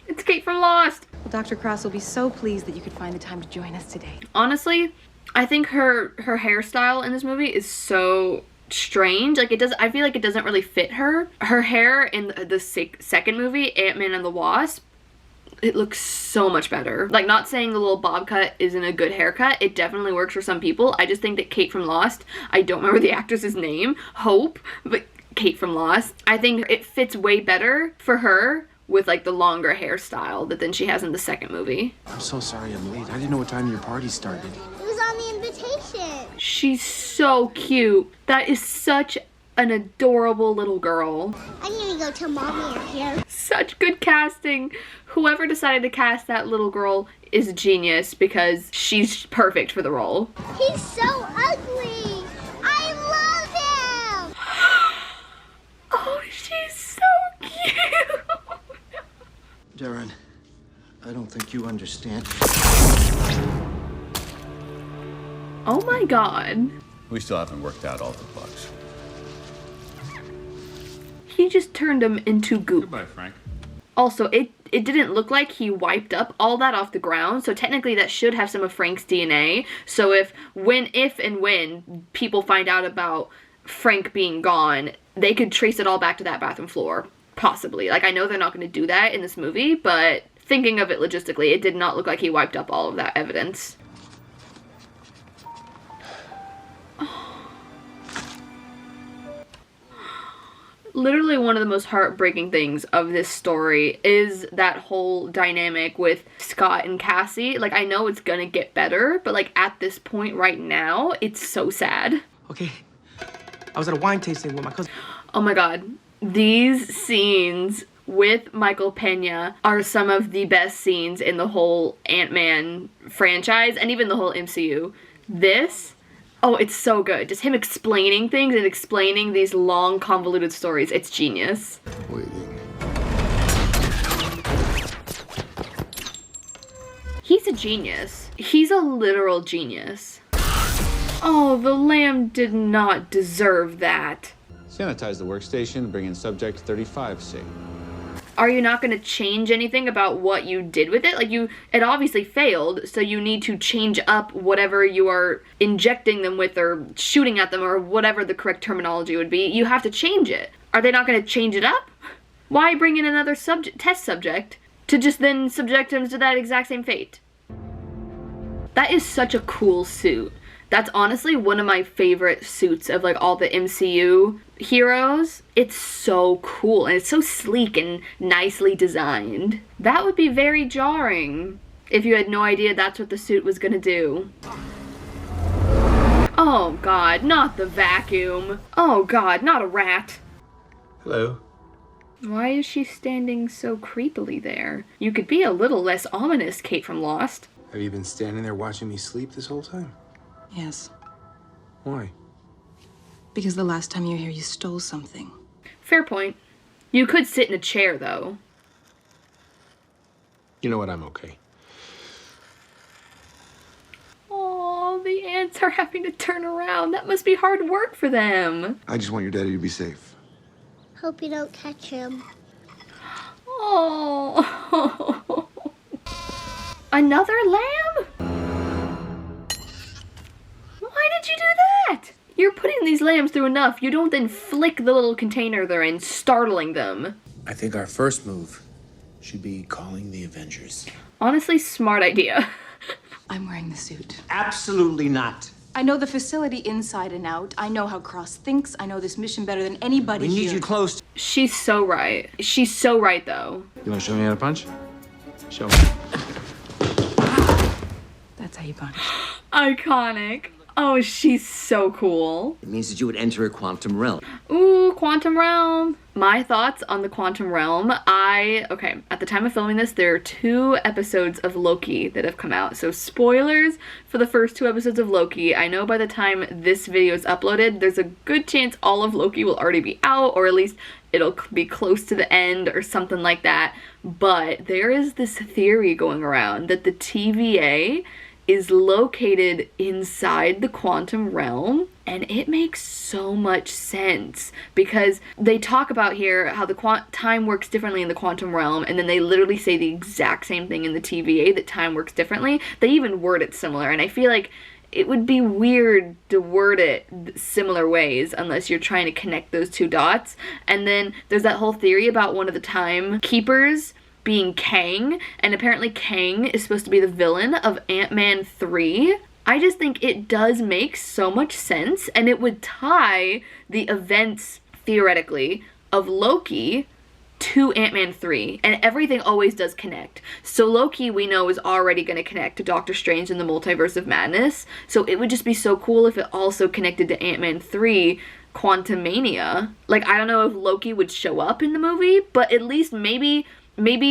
It's Kate from Lost. Well, Dr. Cross will be so pleased that you could find the time to join us today. Honestly, I think her hairstyle in this movie is so strange. Like, I feel like it doesn't really fit her. Her hair in the second movie, Ant-Man and the Wasp, it looks so much better. Like, not saying the little bob cut isn't a good haircut. It definitely works for some people. I just think that Kate from Lost, I don't remember the actress's name, Hope, but Kate from Lost, I think it fits way better for her with, like, the longer hairstyle than she has in the second movie. I'm so sorry I'm late. I didn't know what time your party started. It was on the invitation. She's so cute. That is such an adorable little girl. I need to go tell Mommy you're here. Such good casting. Whoever decided to cast that little girl is a genius because she's perfect for the role. He's so ugly. I love him. Oh, she's so cute. Darren, I don't think you understand. Oh my god. We still haven't worked out all the bugs. He just turned him into goop. Goodbye, Frank. Also, it didn't look like he wiped up all that off the ground, so technically that should have some of Frank's DNA. So if and when people find out about Frank being gone, they could trace it all back to that bathroom floor. Possibly. Like, I know they're not going to do that in this movie, but thinking of it logistically, it did not look like he wiped up all of that evidence. Literally one of the most heartbreaking things of this story is that whole dynamic with Scott and Cassie. Like, I know it's gonna get better, but, like, at this point right now, it's so sad. Okay, I was at a wine tasting with my cousin. Oh my god. These scenes with Michael Pena are some of the best scenes in the whole Ant-Man franchise and even the whole MCU. Oh, it's so good. Just him explaining things and explaining these long, convoluted stories. It's genius. Waiting. He's a genius. He's a literal genius. Oh, the lamb did not deserve that. Sanitize the workstation, bring in subject 35C. Are you not going to change anything about what you did with it? Like, it obviously failed, so you need to change up whatever you are injecting them with or shooting at them or whatever the correct terminology would be. You have to change it. Are they not going to change it up? Why bring in another test subject to just then subject him to that exact same fate? That is such a cool suit. That's honestly one of my favorite suits of, like, all the MCU heroes. It's so cool and it's so sleek and nicely designed. That would be very jarring if you had no idea that's what the suit was gonna do. Oh God, not the vacuum. Oh God, not a rat. Hello. Why is she standing so creepily there? You could be a little less ominous, Kate from Lost. Have you been standing there watching me sleep this whole time? Yes. Why? Because the last time you were here, you stole something. Fair point. You could sit in a chair, though. You know what? I'm okay. Oh, the ants are having to turn around. That must be hard work for them. I just want your daddy to be safe. Hope you don't catch him. Oh. Another lamb? Why did you do that? You're putting these lambs through enough. You don't then flick the little container they're in, startling them. I think our first move should be calling the Avengers. Honestly, smart idea. I'm wearing the suit. Absolutely not. I know the facility inside and out. I know how Cross thinks. I know this mission better than anybody We here. need you close. She's so right. She's so right, though. You want to show me how to punch? Show me. That's how you punch. Iconic. Oh, she's so cool. It means that you would enter a quantum realm. Ooh, quantum realm. My thoughts on the quantum realm. Okay, at the time of filming this, there are 2 episodes of Loki that have come out. So spoilers for the first 2 episodes of Loki. I know by the time this video is uploaded, there's a good chance all of Loki will already be out, or at least it'll be close to the end or something like that. But there is this theory going around that the TVA is located inside the quantum realm, and it makes so much sense because they talk about here how the time works differently in the quantum realm, and then they literally say the exact same thing in the TVA, that time works differently. They even word it similar, and I feel like it would be weird to word it similar ways unless you're trying to connect those 2 dots. And then there's that whole theory about one of the timekeepers being Kang, and apparently Kang is supposed to be the villain of Ant-Man 3. I just think it does make so much sense, and it would tie the events, theoretically, of Loki to Ant-Man 3, and everything always does connect. So Loki, we know, is already going to connect to Doctor Strange in the Multiverse of Madness, so it would just be so cool if it also connected to Ant-Man 3, Quantumania. Like, I don't know if Loki would show up in the movie, but at least maybe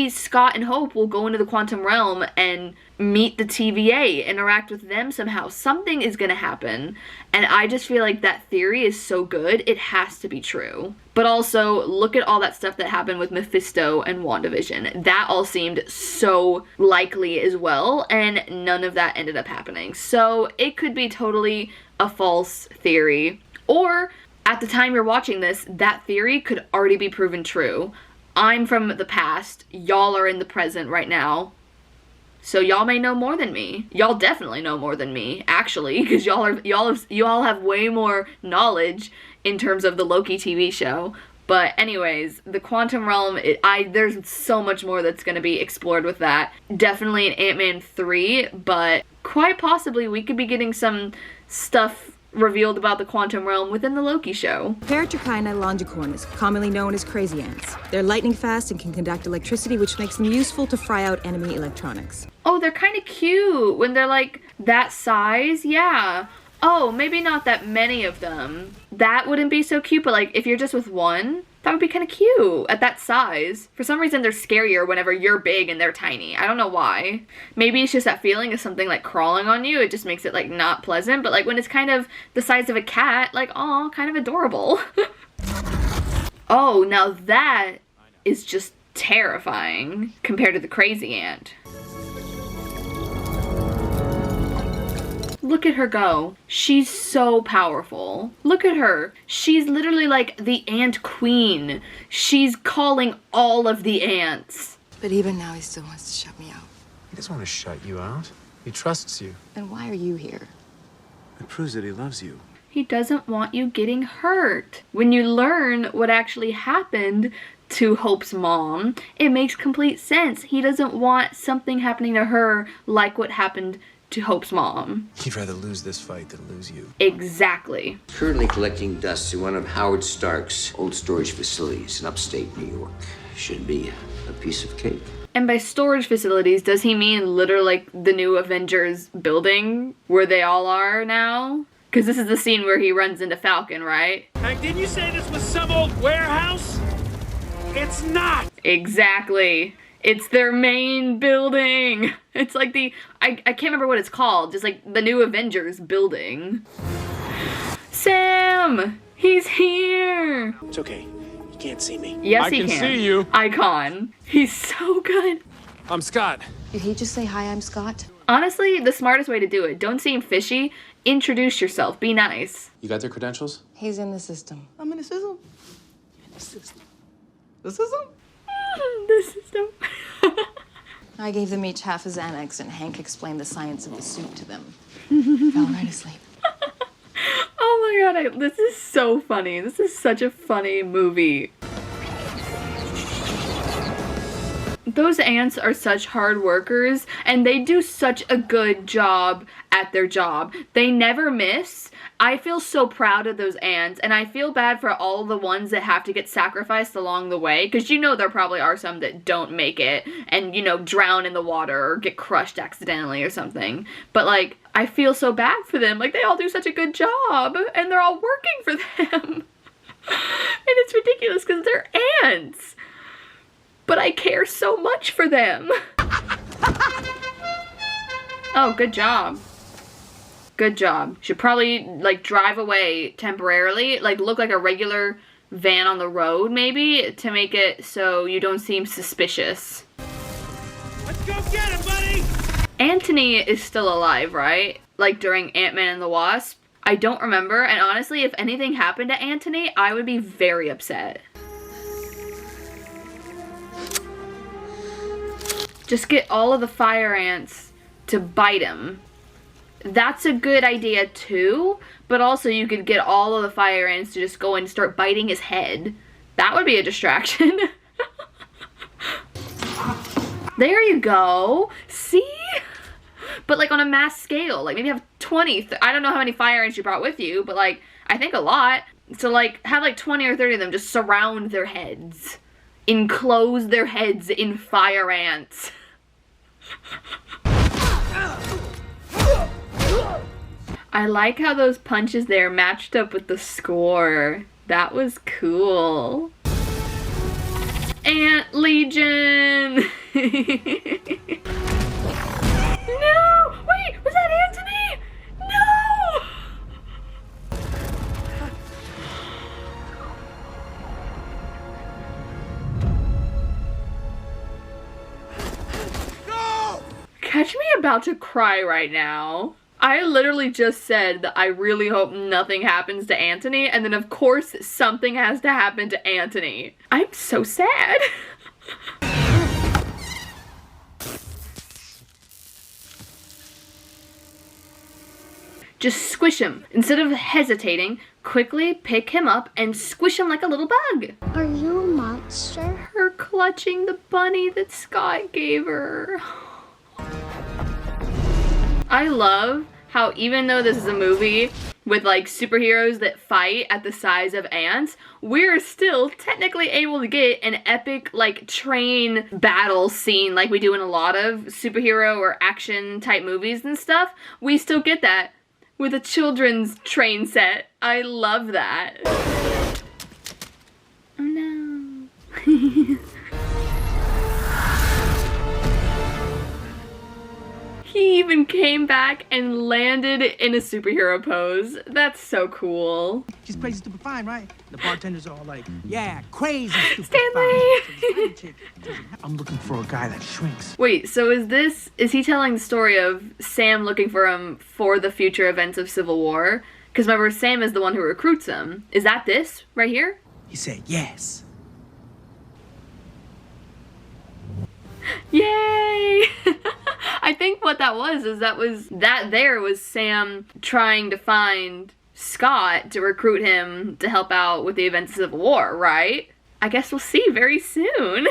Scott and Hope will go into the quantum realm and meet the TVA, interact with them somehow. Something is gonna happen, and I just feel like that theory is so good, it has to be true. But also, look at all that stuff that happened with Mephisto and WandaVision. That all seemed so likely as well, and none of that ended up happening. So it could be totally a false theory. Or, at the time you're watching this, that theory could already be proven true. I'm from the past, y'all are in the present right now, so y'all may know more than me. Y'all definitely know more than me, actually, because y'all have way more knowledge in terms of the Loki TV show. But anyways, the quantum realm, there's so much more that's going to be explored with that. Definitely in Ant-Man 3, but quite possibly we could be getting some stuff revealed about the quantum realm within the Loki show. Paratrechina longicornis, commonly known as crazy ants. They're lightning fast and can conduct electricity, which makes them useful to fry out enemy electronics. Oh, they're kind of cute when they're like that size, yeah. Oh, maybe not that many of them. That wouldn't be so cute, but like if you're just with one, that would be kind of cute at that size. For some reason, they're scarier whenever you're big and they're tiny. I don't know why. Maybe it's just that feeling of something like crawling on you. It just makes it like not pleasant. But like when it's kind of the size of a cat, like, aw, kind of adorable. Oh, now that is just terrifying compared to the crazy ant. Look at her go. She's so powerful. Look at her. She's literally like the ant queen. She's calling all of the ants. But even now, he still wants to shut me out. He doesn't want to shut you out. He trusts you. Then why are you here? It proves that he loves you. He doesn't want you getting hurt. When you learn what actually happened to Hope's mom, it makes complete sense. He doesn't want something happening to her like what happened to Hope's mom. He'd rather lose this fight than lose you. Exactly. Currently collecting dust in one of Howard Stark's old storage facilities in upstate New York. Should be a piece of cake. And by storage facilities, does he mean literally like the new Avengers building where they all are now? Because this is the scene where he runs into Falcon, right? Hey, didn't you say this was some old warehouse? It's not! Exactly. It's their main building. It's like the, I can't remember what it's called, just like the new Avengers building. Sam! He's here! It's okay. You can't see me. Yes, he I can. see you. Icon. He's so good. I'm Scott. Did he just say, hi, I'm Scott? Honestly, the smartest way to do it. Don't seem fishy. Introduce yourself. Be nice. You got their credentials? He's in the system. I'm in the system. In the system. The system? The system. I gave them each half a Xanax, and Hank explained the science of the suit to them. Fell right asleep. Oh my god, this is so funny. This is such a funny movie. Those ants are such hard workers, and they do such a good job at their job. They never miss. I feel so proud of those ants, and I feel bad for all the ones that have to get sacrificed along the way, because you know there probably are some that don't make it and, you know, drown in the water or get crushed accidentally or something. But, like, I feel so bad for them. Like, they all do such a good job, and they're all working for them. And it's ridiculous because they're ants. But I care so much for them. Oh, good job. Good job. Should probably, like, drive away temporarily. Like, look like a regular van on the road, maybe, to make it so you don't seem suspicious. Let's go get him, buddy! Anthony is still alive, right? Like, during Ant-Man and the Wasp? I don't remember, and honestly, if anything happened to Anthony, I would be very upset. Just get all of the fire ants to bite him. That's a good idea too, but also you could get all of the fire ants to just go and start biting his head. That would be a distraction. There you go. See? But like on a mass scale, like maybe have 20, I don't know how many fire ants you brought with you, but like I think a lot. So like have like 20 or 30 of them just surround their heads. Enclose their heads in fire ants. I like how those punches there matched up with the score. That was cool. Ant Legion! No! Wait, was that Anthony? No! Catch me about to cry right now. I literally just said that I really hope nothing happens to Anthony, and then of course something has to happen to Anthony. I'm so sad. Just squish him. Instead of hesitating, quickly pick him up and squish him like a little bug. Are you a monster? Her clutching the bunny that Scott gave her. I love how even though this is a movie with like superheroes that fight at the size of ants, we're still technically able to get an epic like train battle scene like we do in a lot of superhero or action type movies and stuff. We still get that with a children's train set. I love that. Oh no. He even came back and landed in a superhero pose. That's so cool. She's crazy, stupid, fine, right? The bartenders are all like, yeah, crazy, stupid, Stanley! fine. I'm looking for a guy that shrinks. Wait, so is he telling the story of Sam looking for him for the future events of Civil War? Because remember, Sam is the one who recruits him. Is that this right here? He said yes. Yay! I think what that was is that there was Sam trying to find Scott to recruit him to help out with the events of Civil War, right? I guess we'll see very soon.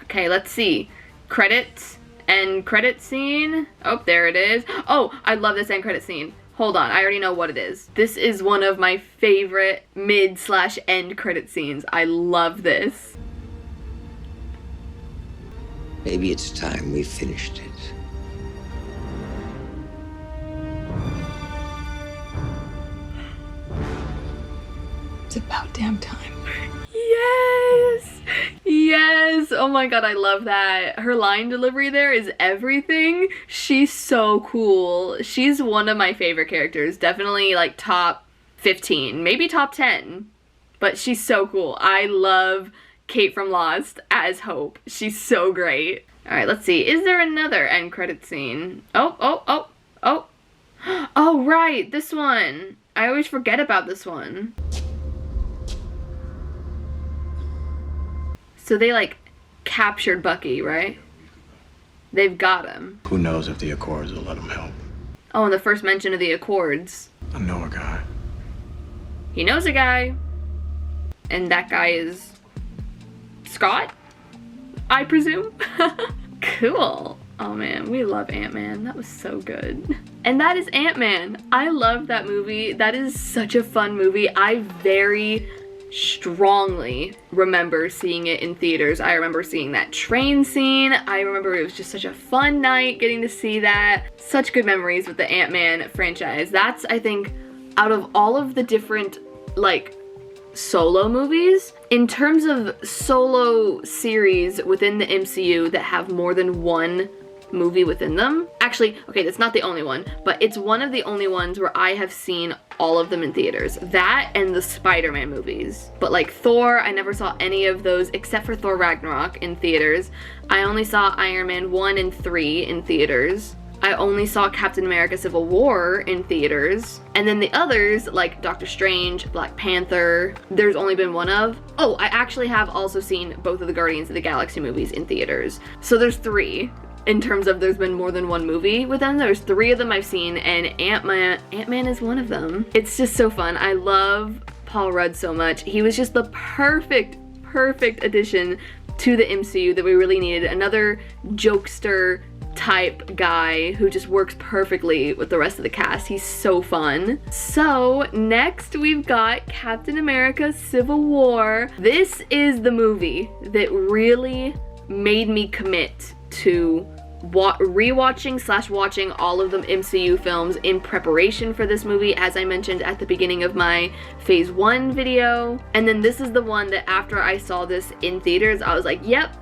Okay, let's see. Credits, end credit scene. Oh, there it is. Oh, I love this end credit scene. Hold on, I already know what it is. This is one of my favorite mid/end credit scenes. I love this. Maybe it's time we finished it. It's about damn time. Yes! Yes! Oh my god, I love that. Her line delivery there is everything. She's so cool. She's one of my favorite characters. Definitely like top 15, maybe top 10. But she's so cool. I love Kate from Lost as Hope. She's so great. Alright, let's see. Is there another end credit scene? Oh. Oh, right, this one. I always forget about this one. So they like captured Bucky, right? They've got him. Who knows if the Accords will let him help? Oh, and the first mention of the Accords. I know a guy. He knows a guy. And that guy is Scott, I presume. Cool. Oh man, we love Ant-Man. That was so good. And that is Ant-Man. I love that movie. That is such a fun movie. I very strongly remember seeing it in theaters. I remember seeing that train scene. I remember it was just such a fun night getting to see that. Such good memories with the Ant-Man franchise. That's, I think, out of all of the different, like, solo movies, in terms of solo series within the MCU that have more than one movie within them. Actually, okay, that's not the only one, but it's one of the only ones where I have seen all of them in theaters. That and the Spider-Man movies. But like Thor, I never saw any of those except for Thor Ragnarok in theaters. I only saw Iron Man 1 and 3 in theaters. I only saw Captain America Civil War in theaters. And then the others, like Doctor Strange, Black Panther, there's only been one of. Oh, I actually have also seen both of the Guardians of the Galaxy movies in theaters. So there's 3. In terms of there's been more than one movie with them, there's 3 of them I've seen, and Ant-Man is one of them. It's just so fun. I love Paul Rudd so much. He was just the perfect addition to the MCU that we really needed. Another jokester type guy who just works perfectly with the rest of the cast. He's so fun. So next we've got Captain America Civil War. This is the movie that really made me commit to rewatching / watching all of the MCU films in preparation for this movie, as I mentioned at the beginning of my phase 1 video. And then this is the one that after I saw this in theaters, I was like, yep,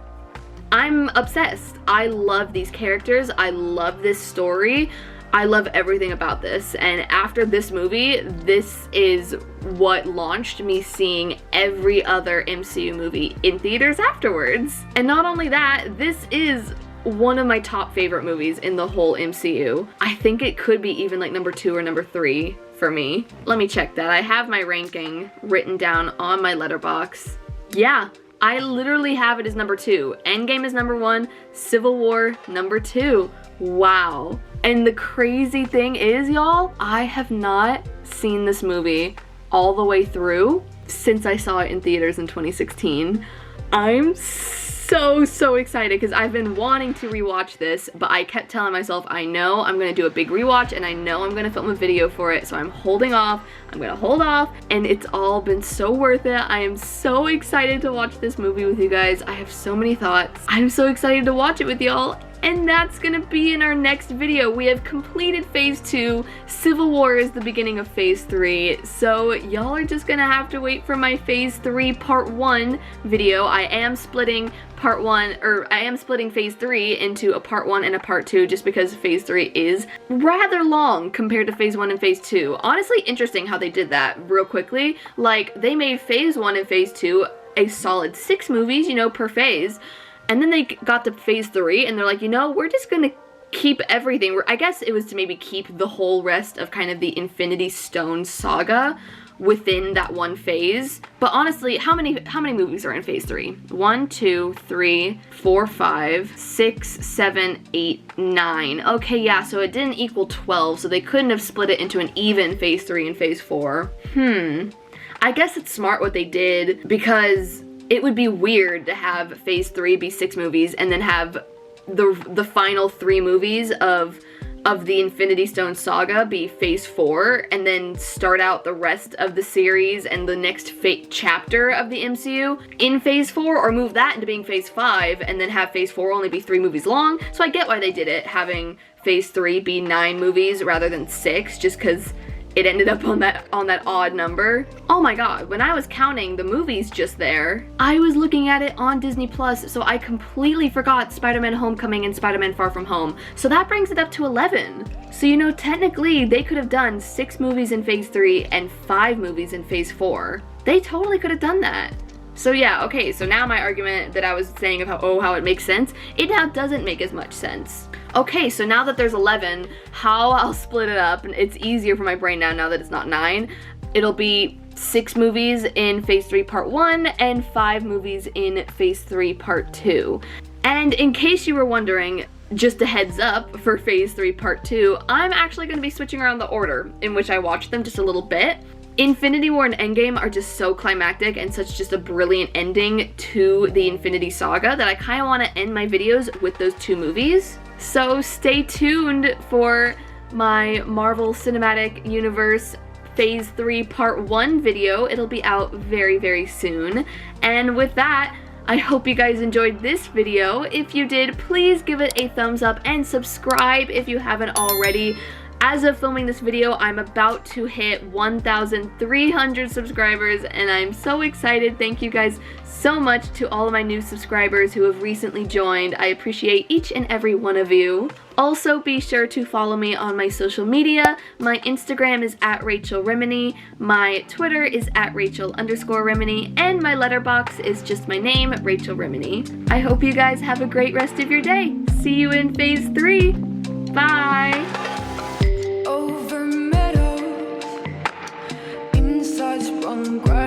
I'm obsessed. I love these characters. I love this story. I love everything about this. And after this movie, this is what launched me seeing every other MCU movie in theaters afterwards. And not only that, this is one of my top favorite movies in the whole MCU. I think it could be even like number 2 or number 3 for me. Let me check that. I have my ranking written down on my letterboxd. Yeah, I literally have it as number 2. Endgame is number 1, Civil War number 2. Wow. And the crazy thing is, y'all, I have not seen this movie all the way through since I saw it in theaters in 2016. I'm so excited because I've been wanting to rewatch this, but I kept telling myself, I know I'm gonna do a big rewatch and I know I'm gonna film a video for it, so I'm holding off. I'm gonna hold off, and it's all been so worth it. I am so excited to watch this movie with you guys. I have so many thoughts. I'm so excited to watch it with y'all. And that's gonna be in our next video. We have completed phase 2. Civil War is the beginning of phase 3. So y'all are just gonna have to wait for my phase 3 part 1 video. I am splitting phase 3 into a part 1 and a part 2 just because phase 3 is rather long compared to phase 1 and phase 2. Honestly, interesting how they did that real quickly. Like, they made phase 1 and phase 2 a solid 6 movies, you know, per phase. And then they got to phase 3 and they're like, you know, we're just gonna keep everything. I guess it was to maybe keep the whole rest of kind of the Infinity Stone saga within that one phase. But honestly, how many movies are in phase 3? 1, 2, 3, 4, 5, 6, 7, 8, 9. Okay, yeah, so it didn't equal 12, so they couldn't have split it into an even phase 3 and phase 4. I guess it's smart what they did, because it would be weird to have phase 3 be 6 movies and then have the final 3 movies of of the Infinity Stone saga be phase 4 and then start out the rest of the series and the next chapter of the MCU in phase 4, or move that into being phase 5 and then have phase 4 only be 3 movies long. So I get why they did it, having phase 3 be 9 movies rather than 6, just because it ended up on that odd number. Oh my god, when I was counting the movies just there, I was looking at it on Disney Plus, so I completely forgot Spider-Man Homecoming and Spider-Man Far From Home. So that brings it up to 11. So you know, technically they could have done 6 movies in phase 3 and 5 movies in phase 4. They totally could have done that. So yeah, okay, so now my argument that I was saying of how it makes sense, it now doesn't make as much sense. Okay, so now that there's 11, how I'll split it up, and it's easier for my brain now that it's not 9, it'll be 6 movies in phase 3 part 1 and 5 movies in phase 3 part 2. And in case you were wondering, just a heads up for phase 3 part 2, I'm actually going to be switching around the order in which I watch them just a little bit. Infinity War and Endgame are just so climactic and such just a brilliant ending to the Infinity Saga that I kind of want to end my videos with those 2 movies. So stay tuned for my Marvel Cinematic Universe Phase 3 Part 1 video. It'll be out very, very soon. And with that, I hope you guys enjoyed this video. If you did, please give it a thumbs up and subscribe if you haven't already. As of filming this video, I'm about to hit 1,300 subscribers and I'm so excited. Thank you guys so much to all of my new subscribers who have recently joined. I appreciate each and every one of you. Also, be sure to follow me on my social media. My Instagram is @RachelRemini, my Twitter is @Rachel_Remini, and my letterboxd is just my name, Rachel Remini. I hope you guys have a great rest of your day. See you in phase 3. Bye! Over meadows, inside sprung grass.